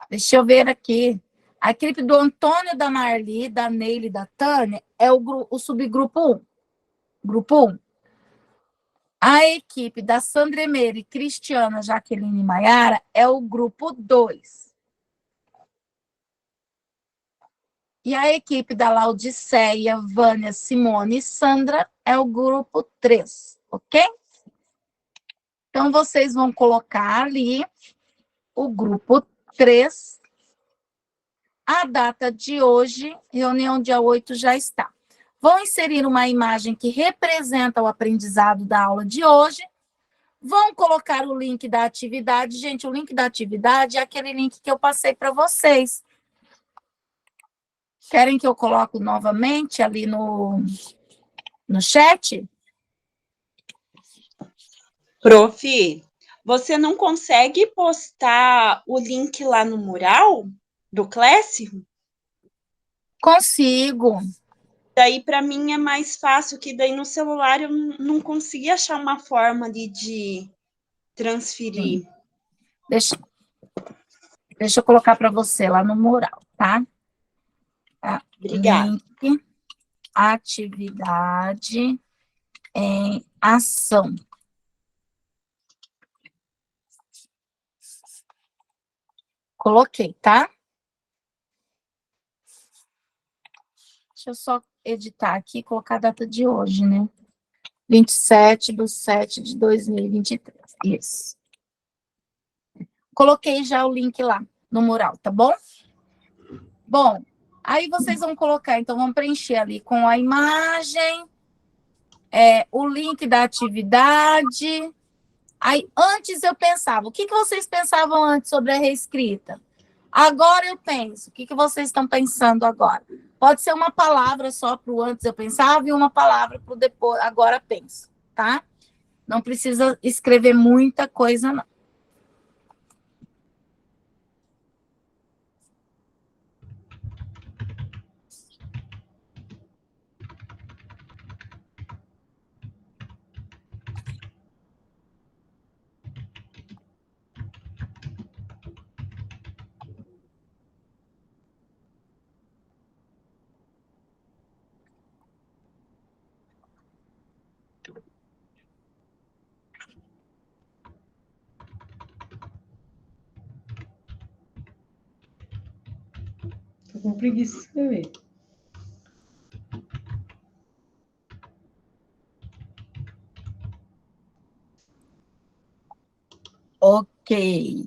Deixa eu ver aqui. A equipe do Antônio, da Marli, da Neile e da Tânia é o subgrupo 1. Grupo 1. A equipe da Sandra Emery, Cristiana, Jaqueline e Maiara é o grupo 2. E a equipe da Laudiceia, Vânia, Simone e Sandra é o grupo 3, ok? Então, vocês vão colocar ali o grupo 3. A data de hoje, reunião dia 8, já está. Vão inserir uma imagem que representa o aprendizado da aula de hoje. Vão colocar o link da atividade. Gente, o link da atividade é aquele link que eu passei para vocês. Querem que eu coloque novamente ali no no chat? Prof, você não consegue postar o link lá no mural do Classroom? Consigo. Daí, para mim, é mais fácil, que daí no celular eu não consegui achar uma forma de transferir. Deixa eu colocar para você lá no mural, tá? Obrigada. Link, atividade em ação. Coloquei, tá? Deixa eu só editar aqui e colocar a data de hoje, né? 27/7/2023. Isso. Coloquei já o link lá no mural, tá bom? Bom, aí vocês vão colocar, então, vão preencher ali com a imagem, o link da atividade. Aí, antes eu pensava, o que vocês pensavam antes sobre a reescrita? Agora eu penso, o que vocês estão pensando agora? Pode ser uma palavra só para o antes eu pensava e uma palavra para o depois, agora penso, tá? Não precisa escrever muita coisa, não. Tô com preguiça de escrever. Ok.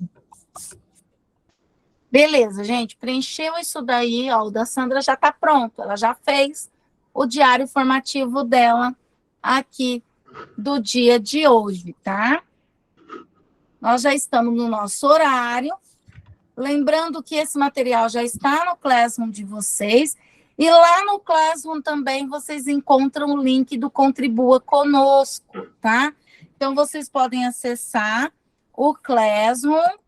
Beleza, gente, preencheu isso daí, ó, o da Sandra já está pronto, ela já fez o diário formativo dela aqui do dia de hoje, tá? Nós já estamos no nosso horário, lembrando que esse material já está no Classroom de vocês, e lá no Classroom também vocês encontram o link do Contribua Conosco, tá? Então, vocês podem acessar o Classroom,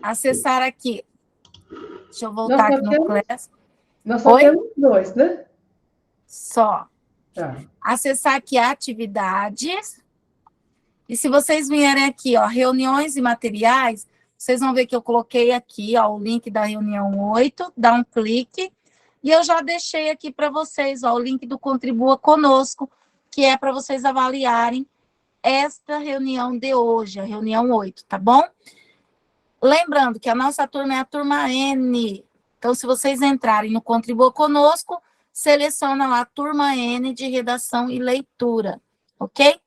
acessar aqui. Deixa eu voltar aqui no Classroom. Nós só temos 2, né? Só. Tá. Acessar aqui atividades. E se vocês vierem aqui, ó, reuniões e materiais, vocês vão ver que eu coloquei aqui, ó, o link da reunião 8, dá um clique. E eu já deixei aqui para vocês, ó, o link do Contribua Conosco, que é para vocês avaliarem esta reunião de hoje, a reunião 8, tá bom? Lembrando que a nossa turma é a turma N. Então, se vocês entrarem no Contribua Conosco, seleciona lá a turma N de redação e leitura, ok?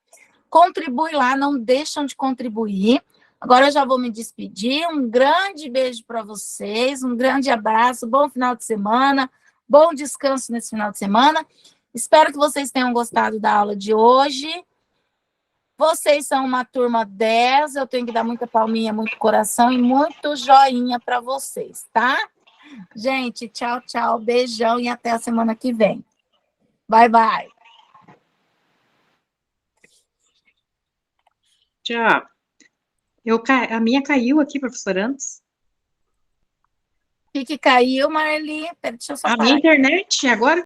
Contribui lá, não deixam de contribuir. Agora eu já vou me despedir. Um grande beijo para vocês, um grande abraço, bom final de semana, bom descanso nesse final de semana. Espero que vocês tenham gostado da aula de hoje. Vocês são uma turma 10, eu tenho que dar muita palminha, muito coração e muito joinha para vocês, tá? Gente, tchau, tchau, beijão e até a semana que vem. Bye, bye. Tchau. A minha caiu aqui, professor, antes. O que caiu, Marli? Pera, deixa eu só A parar minha aqui. internet, agora